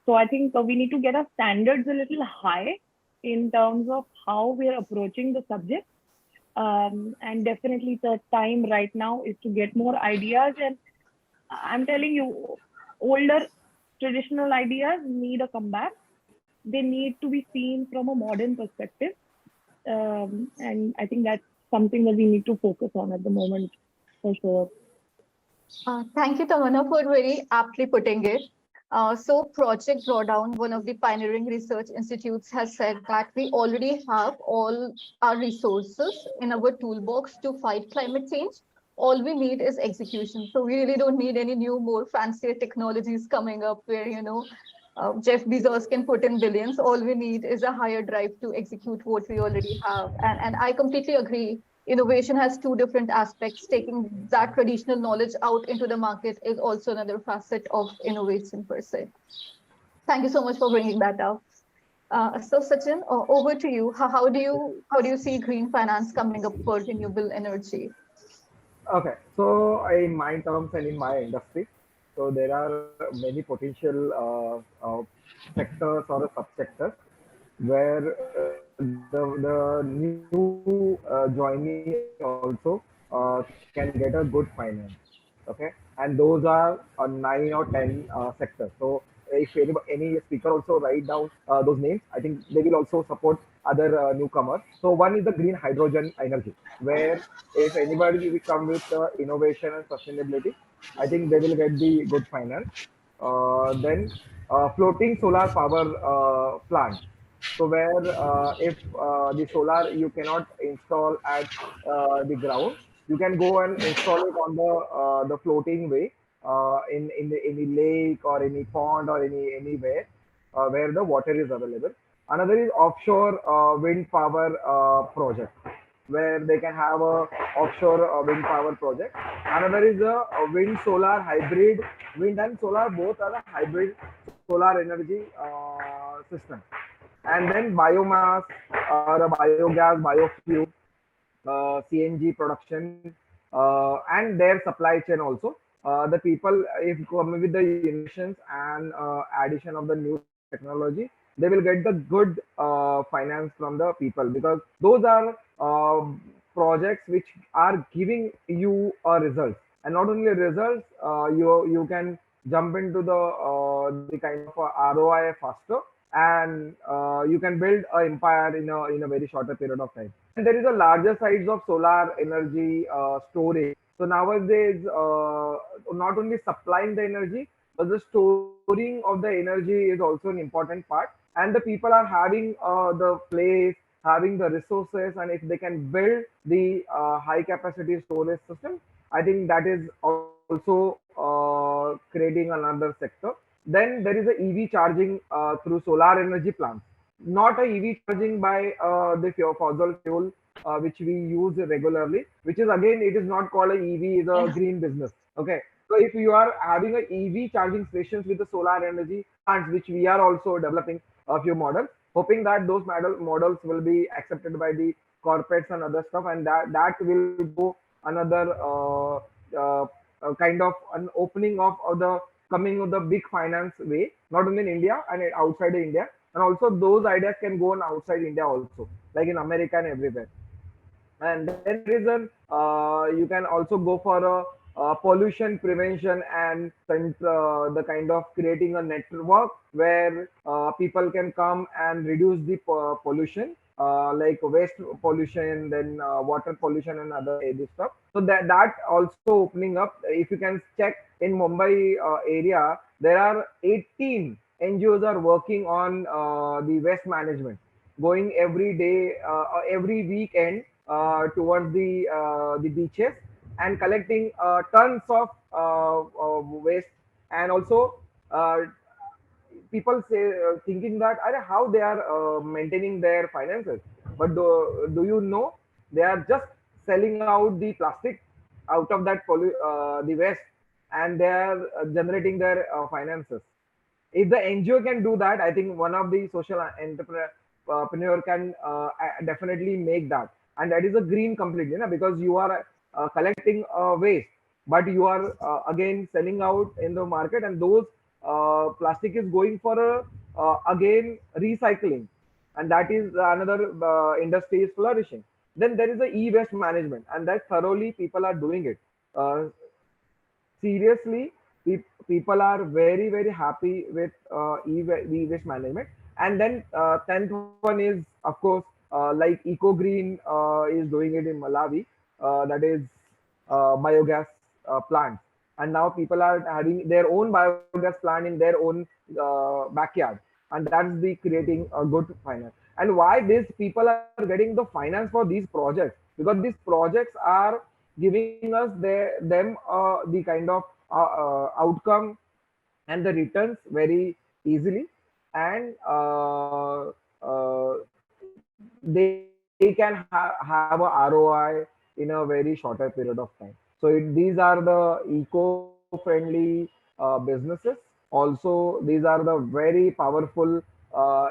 So I think we need to get our standards a little high in terms of how we are approaching the subject. And definitely the time right now is to get more ideas. And I'm telling you, older traditional ideas need a comeback. They need to be seen from a modern perspective. And I think that's something that we need to focus on at the moment, for sure. Thank you, Tamanna, for very aptly putting it. So Project Drawdown, one of the pioneering research institutes, has said that we already have all our resources in our toolbox to fight climate change. All we need is execution. So we really don't need any new, more fancier technologies coming up where, Jeff Bezos can put in billions. All we need is a higher drive to execute what we already have. And I completely agree. Innovation has two different aspects. Taking that traditional knowledge out into the market is also another facet of innovation per se. Thank you so much for bringing that up. So Sachin, over to you. How do you see green finance coming up for renewable energy? Okay, so in my terms and in my industry, So there are many potential sectors or subsectors where the new joinee also can get a good finance. Okay, and those are 9 or 10 sectors. So if any speaker also write down those names, I think they will also support other newcomers. So one is the green hydrogen energy, where if anybody will come with innovation and sustainability, I think they will get the good finance. Then floating solar power plant. So where if the solar you cannot install at the ground, you can go and install it on the floating way in any lake or any pond or anywhere where the water is available. Another is offshore wind power project, where they can have a offshore wind power project. Another is a wind solar hybrid. Wind and solar both are the hybrid solar energy system. And then biomass or a biogas, biofuel, CNG production, and their supply chain also. The people, if come with the innovations and addition of the new technology, they will get the good finance from the people, because those are projects which are giving you a result, and not only results, you can jump into the kind of ROI faster, and you can build an empire in a very shorter period of time. And there is a larger size of solar energy storage. So nowadays, not only supplying the energy, but the storing of the energy is also an important part. And the people are having the place, having the resources, and if they can build the high capacity storage system, I think that is also creating another sector. Then there is a EV charging through solar energy plants, not a EV charging by the fossil fuel which we use regularly, which is again, it is not called a EV, is a green business. Okay. So if you are having a EV charging stations with the solar energy plants, which we are also developing a few models, hoping that those models will be accepted by the corporates and other stuff, and that will go another kind of an opening of the coming of the big finance way, not only in India and outside India. And also those ideas can go on outside India also, like in America and everywhere. And then there is an you can also go for a pollution prevention and the kind of creating a network where people can come and reduce the pollution, like waste pollution, then water pollution and other this stuff. So that also opening up. If you can check in Mumbai area, there are 18 NGOs are working on the waste management, going every day, every weekend towards the beaches and collecting tons of waste. And also uh, people say thinking that how they are maintaining their finances, but do you know they are just selling out the plastic out of that the waste, and they are generating their finances. If the NGO can do that, I think one of the social entrepreneur can definitely make that, and that is a green completely, na? Because you are collecting waste, but you are again selling out in the market, and those plastic is going for again recycling, and that is another industry is flourishing. Then there is the e-waste management, and that thoroughly people are doing it. Seriously, people are very very happy with e-waste management. And then 10th one is, of course, like eco green is doing it in Malawi, that is biogas plants. And now people are having their own biogas plant in their own backyard, and that's the creating a good finance. And why these people are getting the finance for these projects? Because these projects are giving us them the kind of outcome and the returns very easily. And they can have a ROI in a very shorter period of time. So these are the eco-friendly businesses. Also, these are the very powerful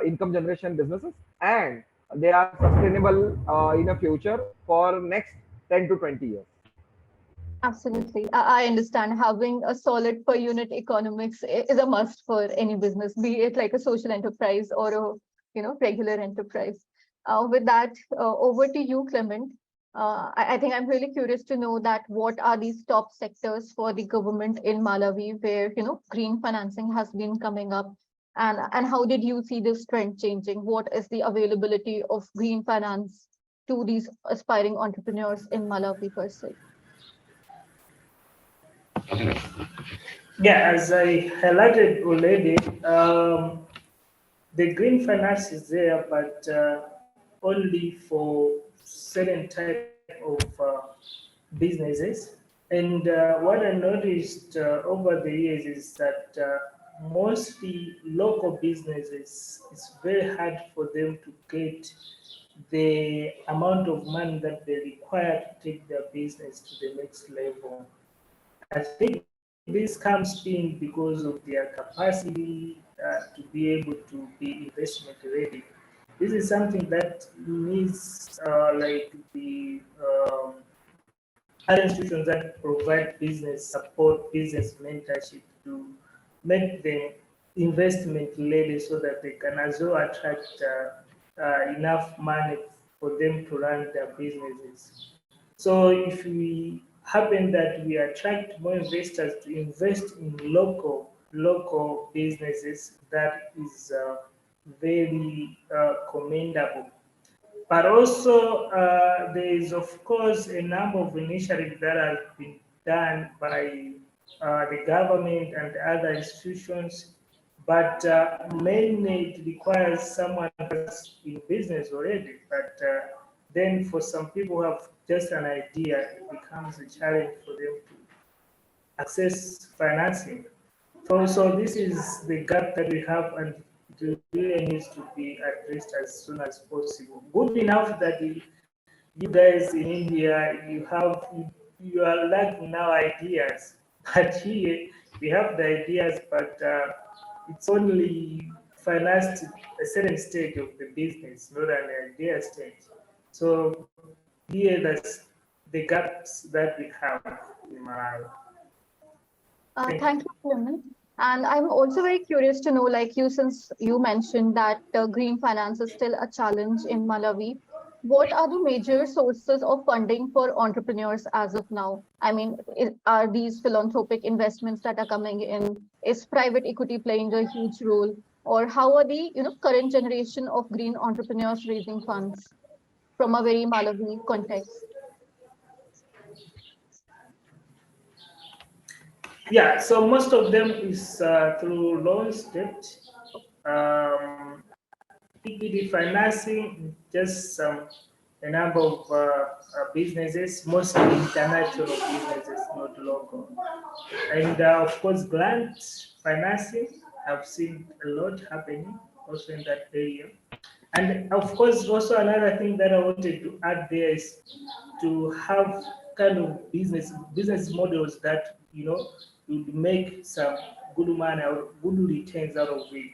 income generation businesses, and they are sustainable in a future for next 10 to 20 years. Absolutely. I understand having a solid per unit economics is a must for any business, be it like a social enterprise or a regular enterprise. With that, over to you, Clement. I think I'm really curious to know that what are these top sectors for the government in Malawi where green financing has been coming up, and how did you see this trend changing? What is the availability of green finance to these aspiring entrepreneurs in Malawi per se? Yeah, as I highlighted already, the green finance is there, but only for certain type of businesses. And what I noticed over the years is that mostly local businesses, it's very hard for them to get the amount of money that they require to take their business to the next level. I think this comes in because of their capacity to be able to be investment ready. This is something that needs like the other institutions that provide business support, business mentorship to make them investment ready so that they can as well attract enough money for them to run their businesses. So if we happen that we attract more investors to invest in local businesses, that is very commendable. But also, there is, of course, a number of initiatives that have been done by the government and other institutions. But mainly, it requires someone who's in business already. But then, for some people who have just an idea, it becomes a challenge for them to access financing. So this is the gap that we have, and it really needs to be addressed as soon as possible. Good enough that you guys in India, you are lacking now ideas, but here we have the ideas, but it's only financed a certain stage of the business, not an idea stage. So here, that's the gaps that we have in Malawi. Thank Thank you, Clement. And I'm also very curious to know, like you, since you mentioned that green finance is still a challenge in Malawi, what are the major sources of funding for entrepreneurs as of now? I mean, are these philanthropic investments that are coming in? Is private equity playing a huge role? Or how are the current generation of green entrepreneurs raising funds from a very Malawi context? Yeah, so most of them is through loans, debt, um, equity financing, just a number of businesses, mostly international businesses, not local. And of course, grant financing, I've seen a lot happening also in that area. And of course, also another thing that I wanted to add there is to have kind of business models that would make some good money or good returns out of it.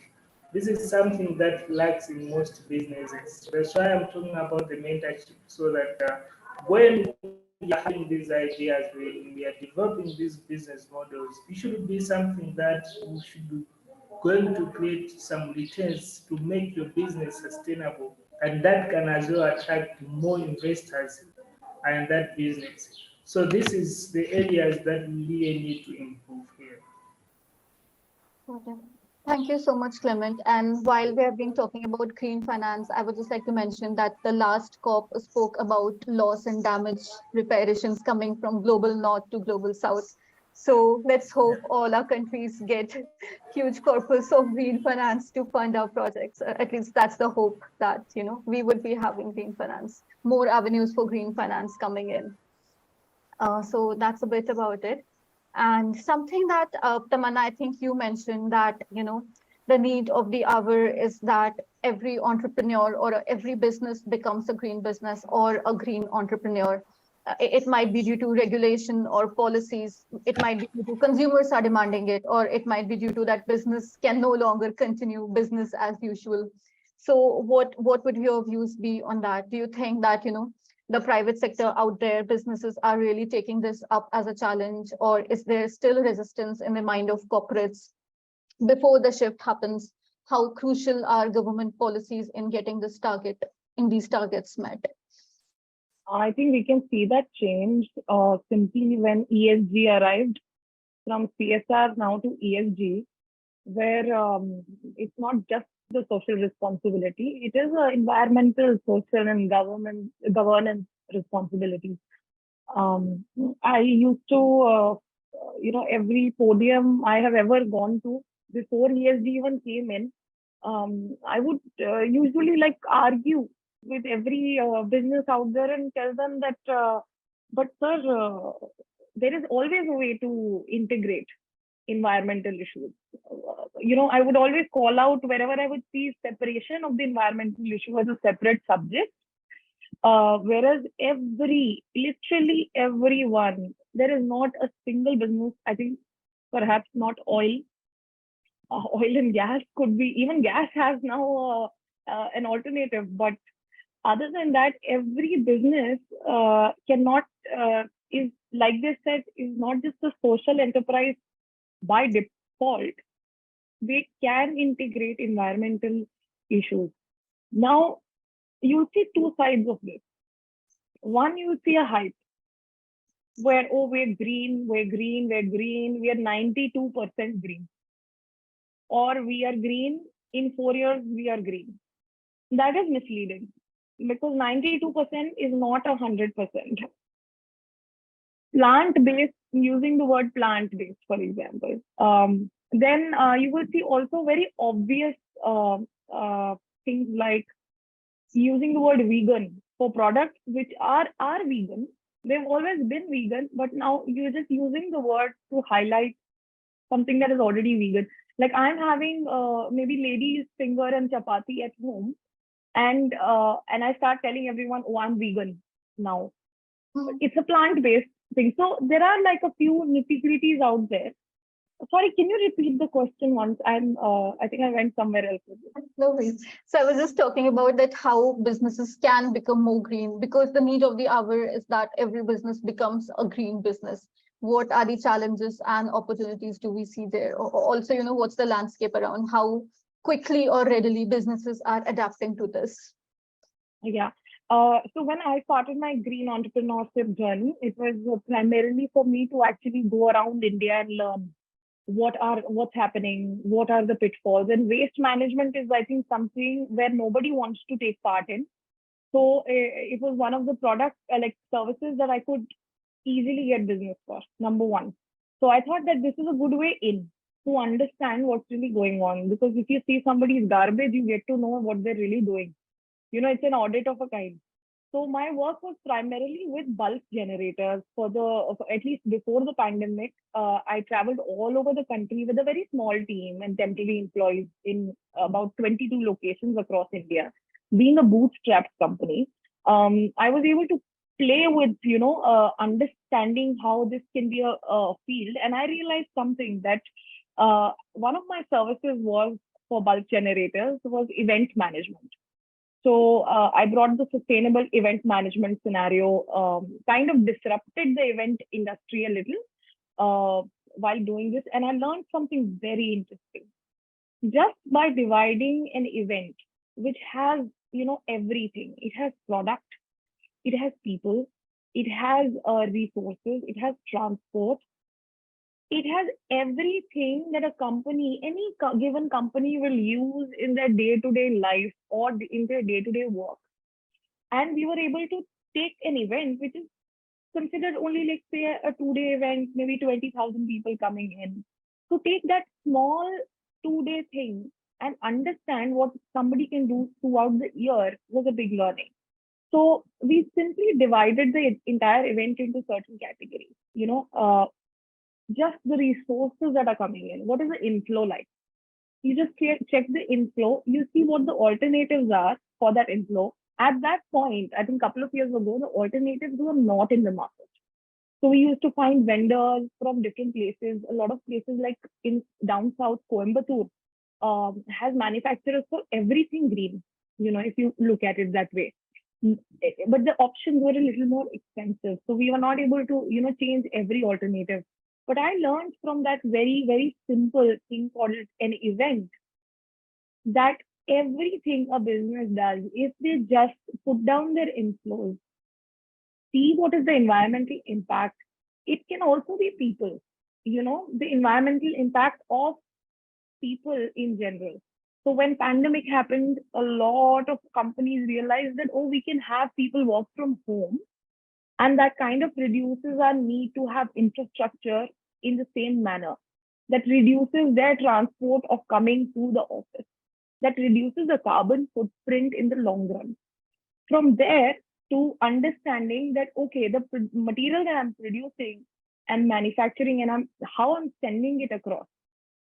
This is something that lacks in most businesses. That's why I'm talking about the mentorship, so that when we are having these ideas, when we are developing these business models, it should be something that we should be going to create some returns to make your business sustainable, and that can as well attract more investors in that business. So this is the areas that we really need to improve here. Okay. Thank you so much, Clement. And while we have been talking about green finance, I would just like to mention that the last COP spoke about loss and damage reparations coming from global north to global south. So let's hope all our countries get huge corpus of green finance to fund our projects. At least that's the hope that we would be having green finance, more avenues for green finance coming in. So that's a bit about it. And something that, Tamanna, I think you mentioned that, the need of the hour is that every entrepreneur or every business becomes a green business or a green entrepreneur. It might be due to regulation or policies. It might be due to consumers are demanding it, or it might be due to that business can no longer continue business as usual. So what would your views be on that? Do you think that, the private sector out there, businesses are really taking this up as a challenge, or is there still resistance in the mind of corporates before the shift happens? How crucial are government policies in getting these targets met? I think we can see that change simply when ESG arrived from CSR now to ESG, where it's not just the social responsibility, it is environmental, social, and governance responsibility. I used to, every podium I have ever gone to before ESG even came in, I would usually like argue with every business out there and tell them that, but sir, there is always a way to integrate environmental issues. I would always call out wherever I would see separation of the environmental issue as a separate subject. Whereas literally everyone, there is not a single business, I think perhaps not oil and gas could be, even gas has now an alternative, but other than that, every business cannot, is like they said, is not just a social enterprise by default. They can integrate environmental issues. Now, you see two sides of this. One, you see a hype where, oh, we're green, we are 92% green. Or we are green, in 4 years, we are green. That is misleading because 92% is not 100%. Plant-based, using the word plant-based, for example. Then you will see also very obvious things like using the word vegan for products which are vegan. They've always been vegan, but now you're just using the word to highlight something that is already vegan. Like I'm having maybe lady's finger and chapati at home, and I start telling everyone, oh, I'm vegan now. It's a plant-based thing. So there are like a few nitty-gritties out there. Sorry, can you repeat the question once? I think I went somewhere else with it. No worries. So I was just talking about that how businesses can become more green, because the need of the hour is that every business becomes a green business. What are the challenges and opportunities do we see there? Also, what's the landscape around how quickly or readily businesses are adapting to this? Yeah. So when I started my green entrepreneurship journey, it was primarily for me to actually go around India and learn what's happening, what are the pitfalls. And waste management is, I think, something where nobody wants to take part in. So it was one of the products, like services that I could easily get business for, number one. So I thought that this is a good way in to understand what's really going on. Because if you see somebody's garbage, you get to know what they're really doing. It's an audit of a kind. So my work was primarily with bulk generators at least before the pandemic. I traveled all over the country with a very small team and temporary employees in about 22 locations across India. Being a bootstrapped company, I was able to play with, understanding how this can be a field. And I realized something that one of my services was for bulk generators was event management. So I brought the sustainable event management scenario, kind of disrupted the event industry a little while doing this. And I learned something very interesting. Just by dividing an event, which has, everything, it has product, it has people, it has resources, it has transport, it has everything that a company, any given company will use in their day-to-day life or in their day-to-day work. And we were able to take an event which is considered only, like, say, a 2-day event, maybe 20,000 people coming in. To take that small 2-day thing and understand what somebody can do throughout the year was a big learning. So we simply divided the entire event into certain categories. Just the resources that are coming in. What is the inflow like? You just check the inflow. You see what the alternatives are for that inflow. At that point, I think a couple of years ago, the alternatives were not in the market. So we used to find vendors from different places. A lot of places like in down south, Coimbatore, has manufacturers for everything green, if you look at it that way. but the options were a little more expensive. So we were not able to, change every alternative. But I learned from that very, very simple thing called an event, that everything a business does, if they just put down their inflows, see what is the environmental impact. It can also be people, the environmental impact of people in general. So when pandemic happened, a lot of companies realized that, oh, we can have people work from home, and that kind of reduces our need to have infrastructure in the same manner. That reduces their transport of coming to the office. That reduces the carbon footprint in the long run. From there to understanding that, okay, the material that I'm producing and manufacturing, and how I'm sending it across,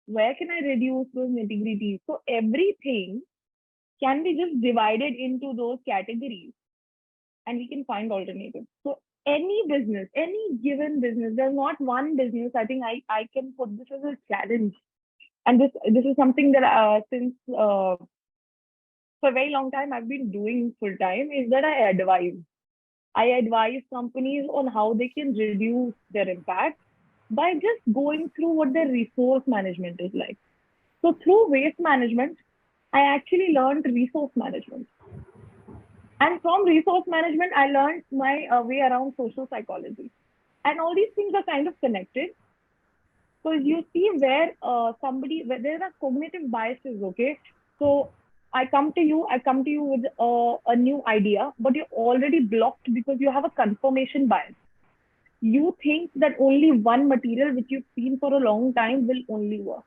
where can I reduce those nitty-gritties? So everything can be just divided into those categories, and we can find alternatives. So any business, any given business, there's not one business. I think I can put this as a challenge. And this is something that since for a very long time I've been doing full time, is that I advise companies on how they can reduce their impact by just going through what their resource management is like. So through waste management, I actually learned resource management. And from resource management, I learned my way around social psychology. And all these things are kind of connected. So you see where where there are cognitive biases, okay? So I come to you with a new idea, but you're already blocked because you have a confirmation bias. You think that only one material which you've seen for a long time will only work.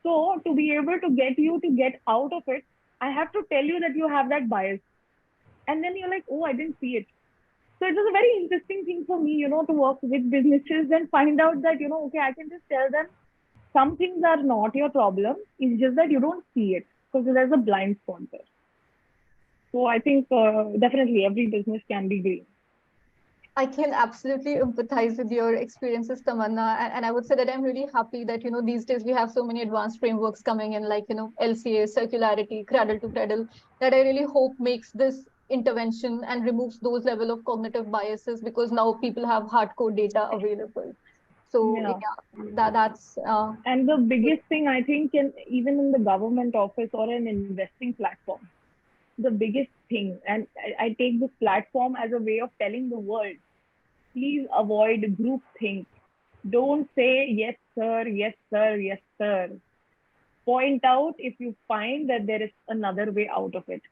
So to be able to get you to get out of it, I have to tell you that you have that bias. And then you're like, oh, I didn't see it. So it was a very interesting thing for me, to work with businesses and find out that, okay, I can just tell them some things are not your problem. It's just that you don't see it because there's a blind spot there. So I think definitely every business can be green. I can absolutely empathize with your experiences, Tamanna, and I would say that I'm really happy that these days we have so many advanced frameworks coming in, like LCA, circularity, cradle to cradle, that I really hope makes this intervention and removes those level of cognitive biases, because now people have hardcore data available. So Yeah. that's and the biggest thing I think, even in the government office or an investing platform, the biggest thing, and I take this platform as a way of telling the world, please avoid group think. Don't say yes sir, yes sir, yes sir. Point out if you find that there is another way out of it.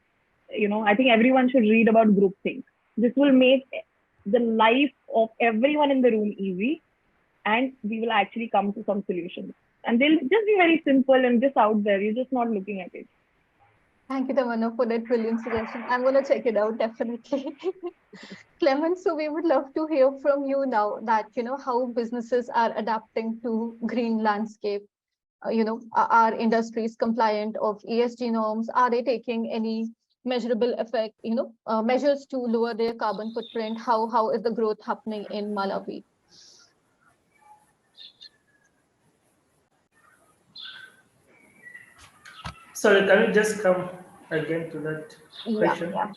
I think everyone should read about group think. This will make the life of everyone in the room easy, and we will actually come to some solutions. And they'll just be very simple and just out there. You're just not looking at it. Thank you, Tamanna, for that brilliant suggestion. I'm going to check it out, definitely. Clement, so we would love to hear from you now that, how businesses are adapting to green landscape. Are industries compliant of ESG norms? Are they taking any measurable effect, measures to lower their carbon footprint? How is the growth happening in Malawi? Sorry, can you just come again to that question? Yeah.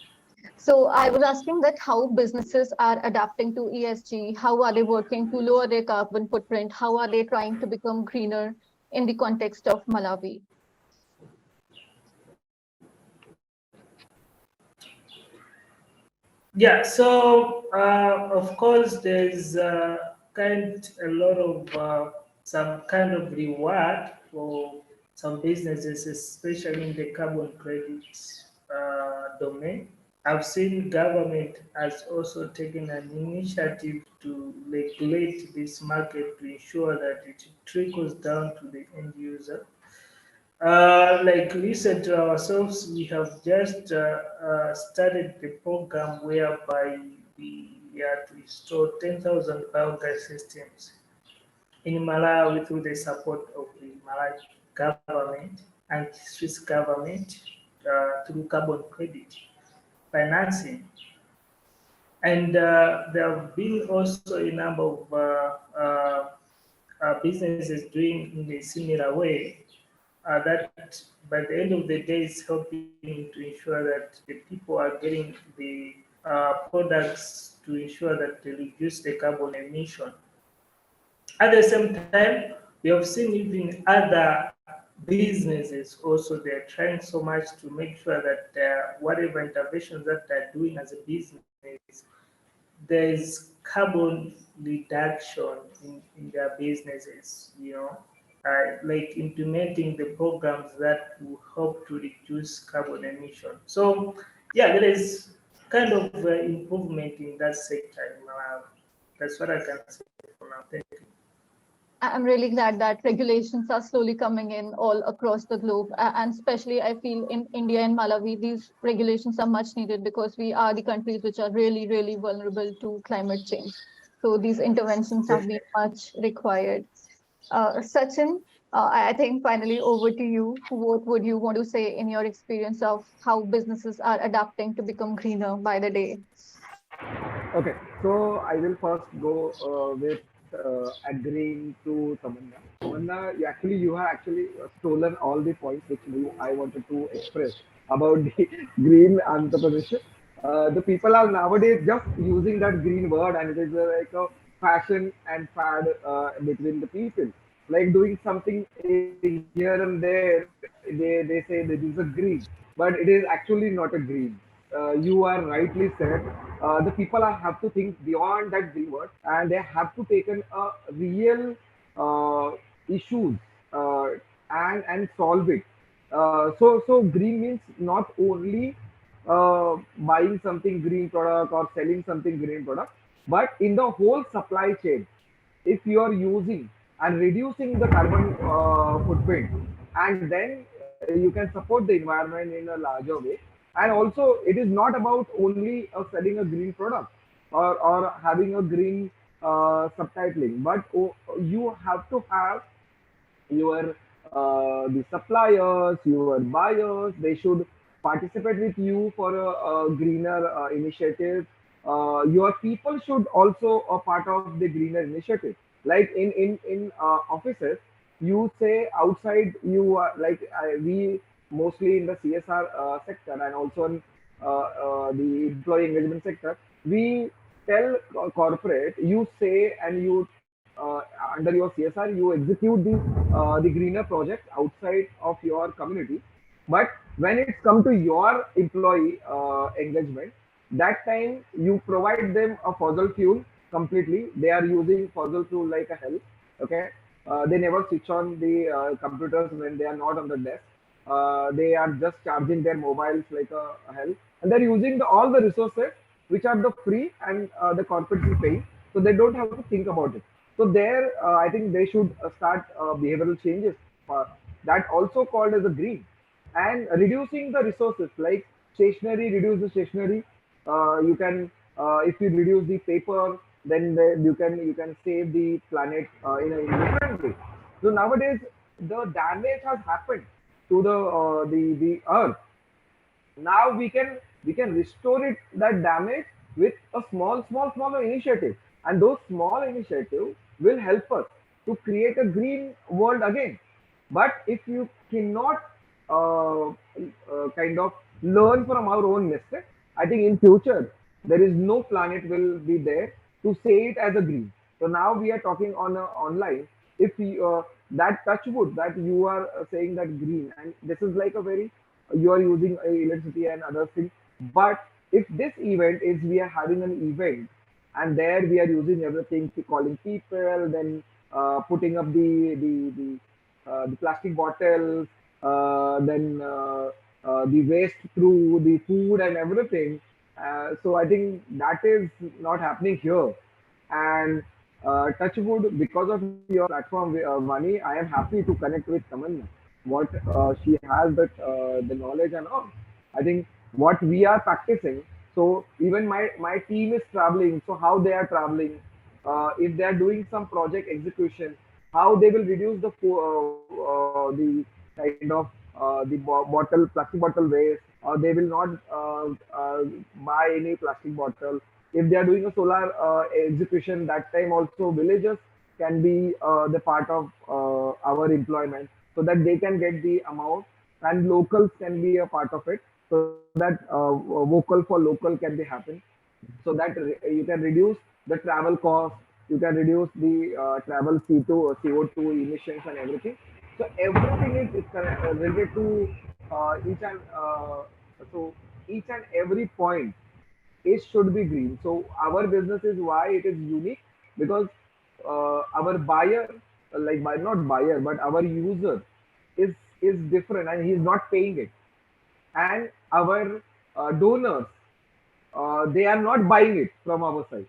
So I was asking that how businesses are adapting to ESG, how are they working to lower their carbon footprint, how are they trying to become greener in the context of Malawi? Yeah, so of course there's a lot of some kind of reward for some businesses, especially in the carbon credits domain. I've seen government has also taken an initiative to regulate this market to ensure that it trickles down to the end user. Like listen to ourselves, we have just started the program whereby we are to install 10,000 biogas systems in Malawi through the support of the Malawi government and Swiss government through carbon credit financing. And there have been also a number of businesses doing in a similar way. that by the end of the day is helping to ensure that the people are getting the products to ensure that they reduce the carbon emission. At the same time, we have seen even other businesses also, they're trying so much to make sure that whatever interventions that they're doing as a business, there's carbon reduction in their businesses, like implementing the programs that will help to reduce carbon emission. So, yeah, there is kind of improvement in that sector in Malawi. That's what I can say for now. Thank you. I'm really glad that regulations are slowly coming in all across the globe. And especially, I feel in India and Malawi, these regulations are much needed because we are the countries which are really, really vulnerable to climate change. So these interventions have been much required. Sachin, I think finally over to you. What would you want to say in your experience of how businesses are adapting to become greener by the day? Okay, so I will first go with agreeing to Tamanna. Tamanna, you have actually stolen all the points which I wanted to express about the green entrepreneurship. The people are nowadays just using that green word, and it is like a fashion and fad between the people. Like doing something here and there, they say that is a green, but it is actually not a green. You are rightly said. The people have to think beyond that green word, and they have to take a real uh, issues uh, and solve it. So green means not only buying something green product or selling something green product, but in the whole supply chain. If you are using and reducing the carbon footprint, and then you can support the environment in a larger way. And also, it is not about only selling a green product or having a green subtitling, but you have to have your the suppliers, your buyers, they should participate with you for a greener initiative. Your people should also a part of the greener initiative. Like in offices, you say outside you are like we mostly in the CSR sector and also in the employee engagement sector, we tell corporate, you say and you under your CSR, you execute the greener project outside of your community. But when it's come to your employee engagement, that time you provide them a fossil fuel completely. They are using fossil fuel like a hell. Okay, they never switch on the computers when they are not on the desk. They are just charging their mobiles like a hell, and they're using all the resources which are the free and the corporate is paying, so they don't have to think about it. So there, I think they should start behavioral changes that also called as a green, and reducing the resources like stationery. Reduce the stationery. You can if you reduce the paper, then you can save the planet in a different way. So nowadays the damage has happened to the earth. Now we can restore it that damage with a small initiative, and those small initiatives will help us to create a green world again. But if you cannot kind of learn from our own mistakes, I think in future there is no planet will be there to say it as a green. So now we are talking on online. If you, that touch wood that you are saying that green, and this is like a very, you are using electricity and other things. But if this event is, we are having an event, and there we are using everything to calling people, then putting up the plastic bottles, then the waste through the food and everything. So I think that is not happening here. And touch wood, because of your platform, Vani, I am happy to connect with Tamanna. What she has that the knowledge and all. I think what we are practicing. So even my team is traveling. So how they are traveling, if they are doing some project execution, how they will reduce the kind of bottle plastic bottle waste, or they will not buy any plastic bottle. If they are doing a solar execution, that time also villagers can be the part of our employment. so that they can get the amount, and locals can be a part of it, so that vocal for local can be happen, so that you can reduce the travel cost, you can reduce the travel CO2 emissions and everything. So everything is related to so each and every point, it should be green. So our business is why it is unique, because our buyer, like by not buyer, but our user is different and he is not paying it. And our donors, they are not buying it from our side,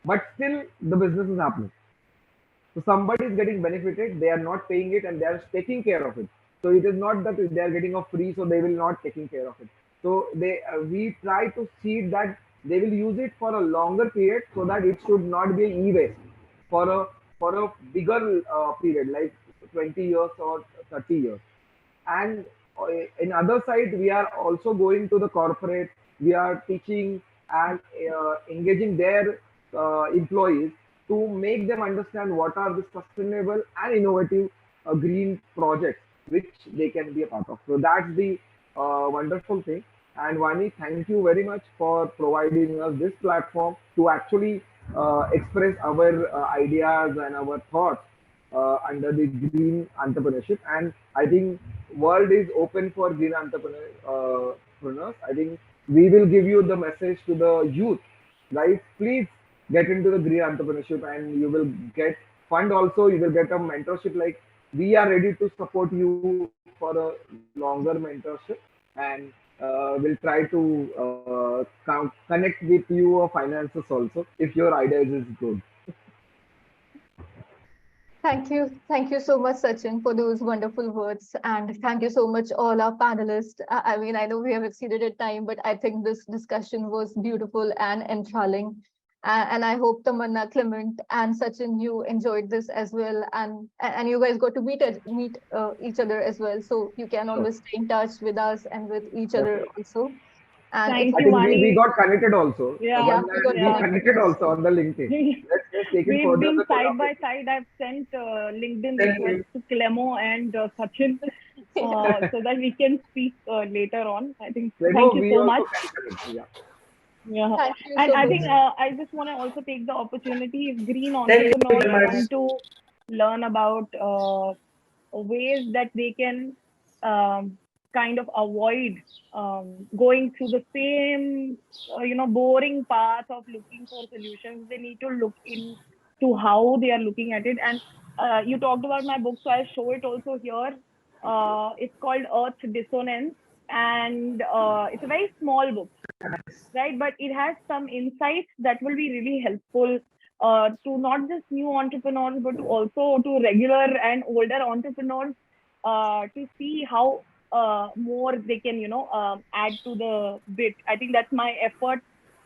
but still the business is happening. So somebody is getting benefited, they are not paying it and they are taking care of it. So it is not that they are getting a free, so they will not taking care of it. So we try to see that they will use it for a longer period, so that it should not be e-waste for a bigger period, like 20 years or 30 years. And in other side, we are also going to the corporate, we are teaching and engaging their employees to make them understand what are the sustainable and innovative green projects which they can be a part of. So that's the wonderful thing. And Vani, thank you very much for providing us this platform to actually express our ideas and our thoughts under the green entrepreneurship. And I think world is open for green entrepreneurs. I think we will give you the message to the youth, guys. Please get into the green entrepreneurship, and you will get fund also. You will get a mentorship. Like, we are ready to support you for a longer mentorship, and we'll try to connect with you finances also if your ideas is good. Thank you. Thank you so much, Sachin, for those wonderful words. And thank you so much, all our panelists. I mean, I know we have exceeded our time, but I think this discussion was beautiful and enthralling. And I hope Tamanna, Clement, and Sachin, you enjoyed this as well. And you guys got to meet each other as well. So you can Sure. always stay in touch with us and with each other Definitely. also. And Thank I you, think we Vani. got connected also. Yeah, yeah, Tamanna, we got we yeah. connected also on the LinkedIn. Let's take it We've further, been the side by collaboration. side. I've sent LinkedIn Thank requests you. to Clemo and Sachin so that we can speak later on. I think Remo, thank you we so also much. can connect. Yeah. Yeah, thank you and so I much. think I just want to also take the opportunity if green Thank you entrepreneurs very much. want to learn about ways that they can kind of avoid going through the same boring path of looking for solutions. They need to look into how they are looking at it. And you talked about my book, so I'll show it also here. It's called Earth Dissonance, and it's a very small book, right? But it has some insights that will be really helpful to not just new entrepreneurs, but also to regular and older entrepreneurs to see how more they can, add to the bit. I think that's my effort,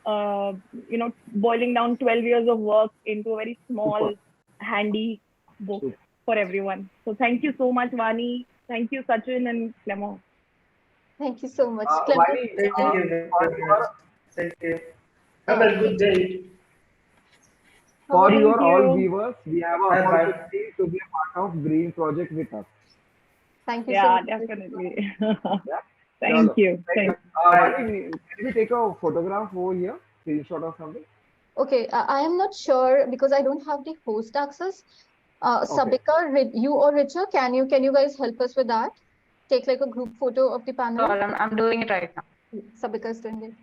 boiling down 12 years of work into a very small, Super. handy book Super. for everyone. So thank you so much, Vani. Thank you, Sachin and Clement. Thank you so much. Clement, Vani, Thank you very much. Thank you. Have a good day. for Thank your all you. viewers, we have an Bye bye. opportunity to be a part of Green Project with us. thank you so Yeah, much. definitely. Yeah. Thank Chalo. you. Thank you. Thank Bye. Vani, can we take a photograph over here? Screenshot or something? Okay, I am not sure because I don't have the host access. Okay. Sabika, you or Richa, can you guys help us with that? Take like a group photo of the panel. Sure, I'm doing it right now. Sabika is doing it.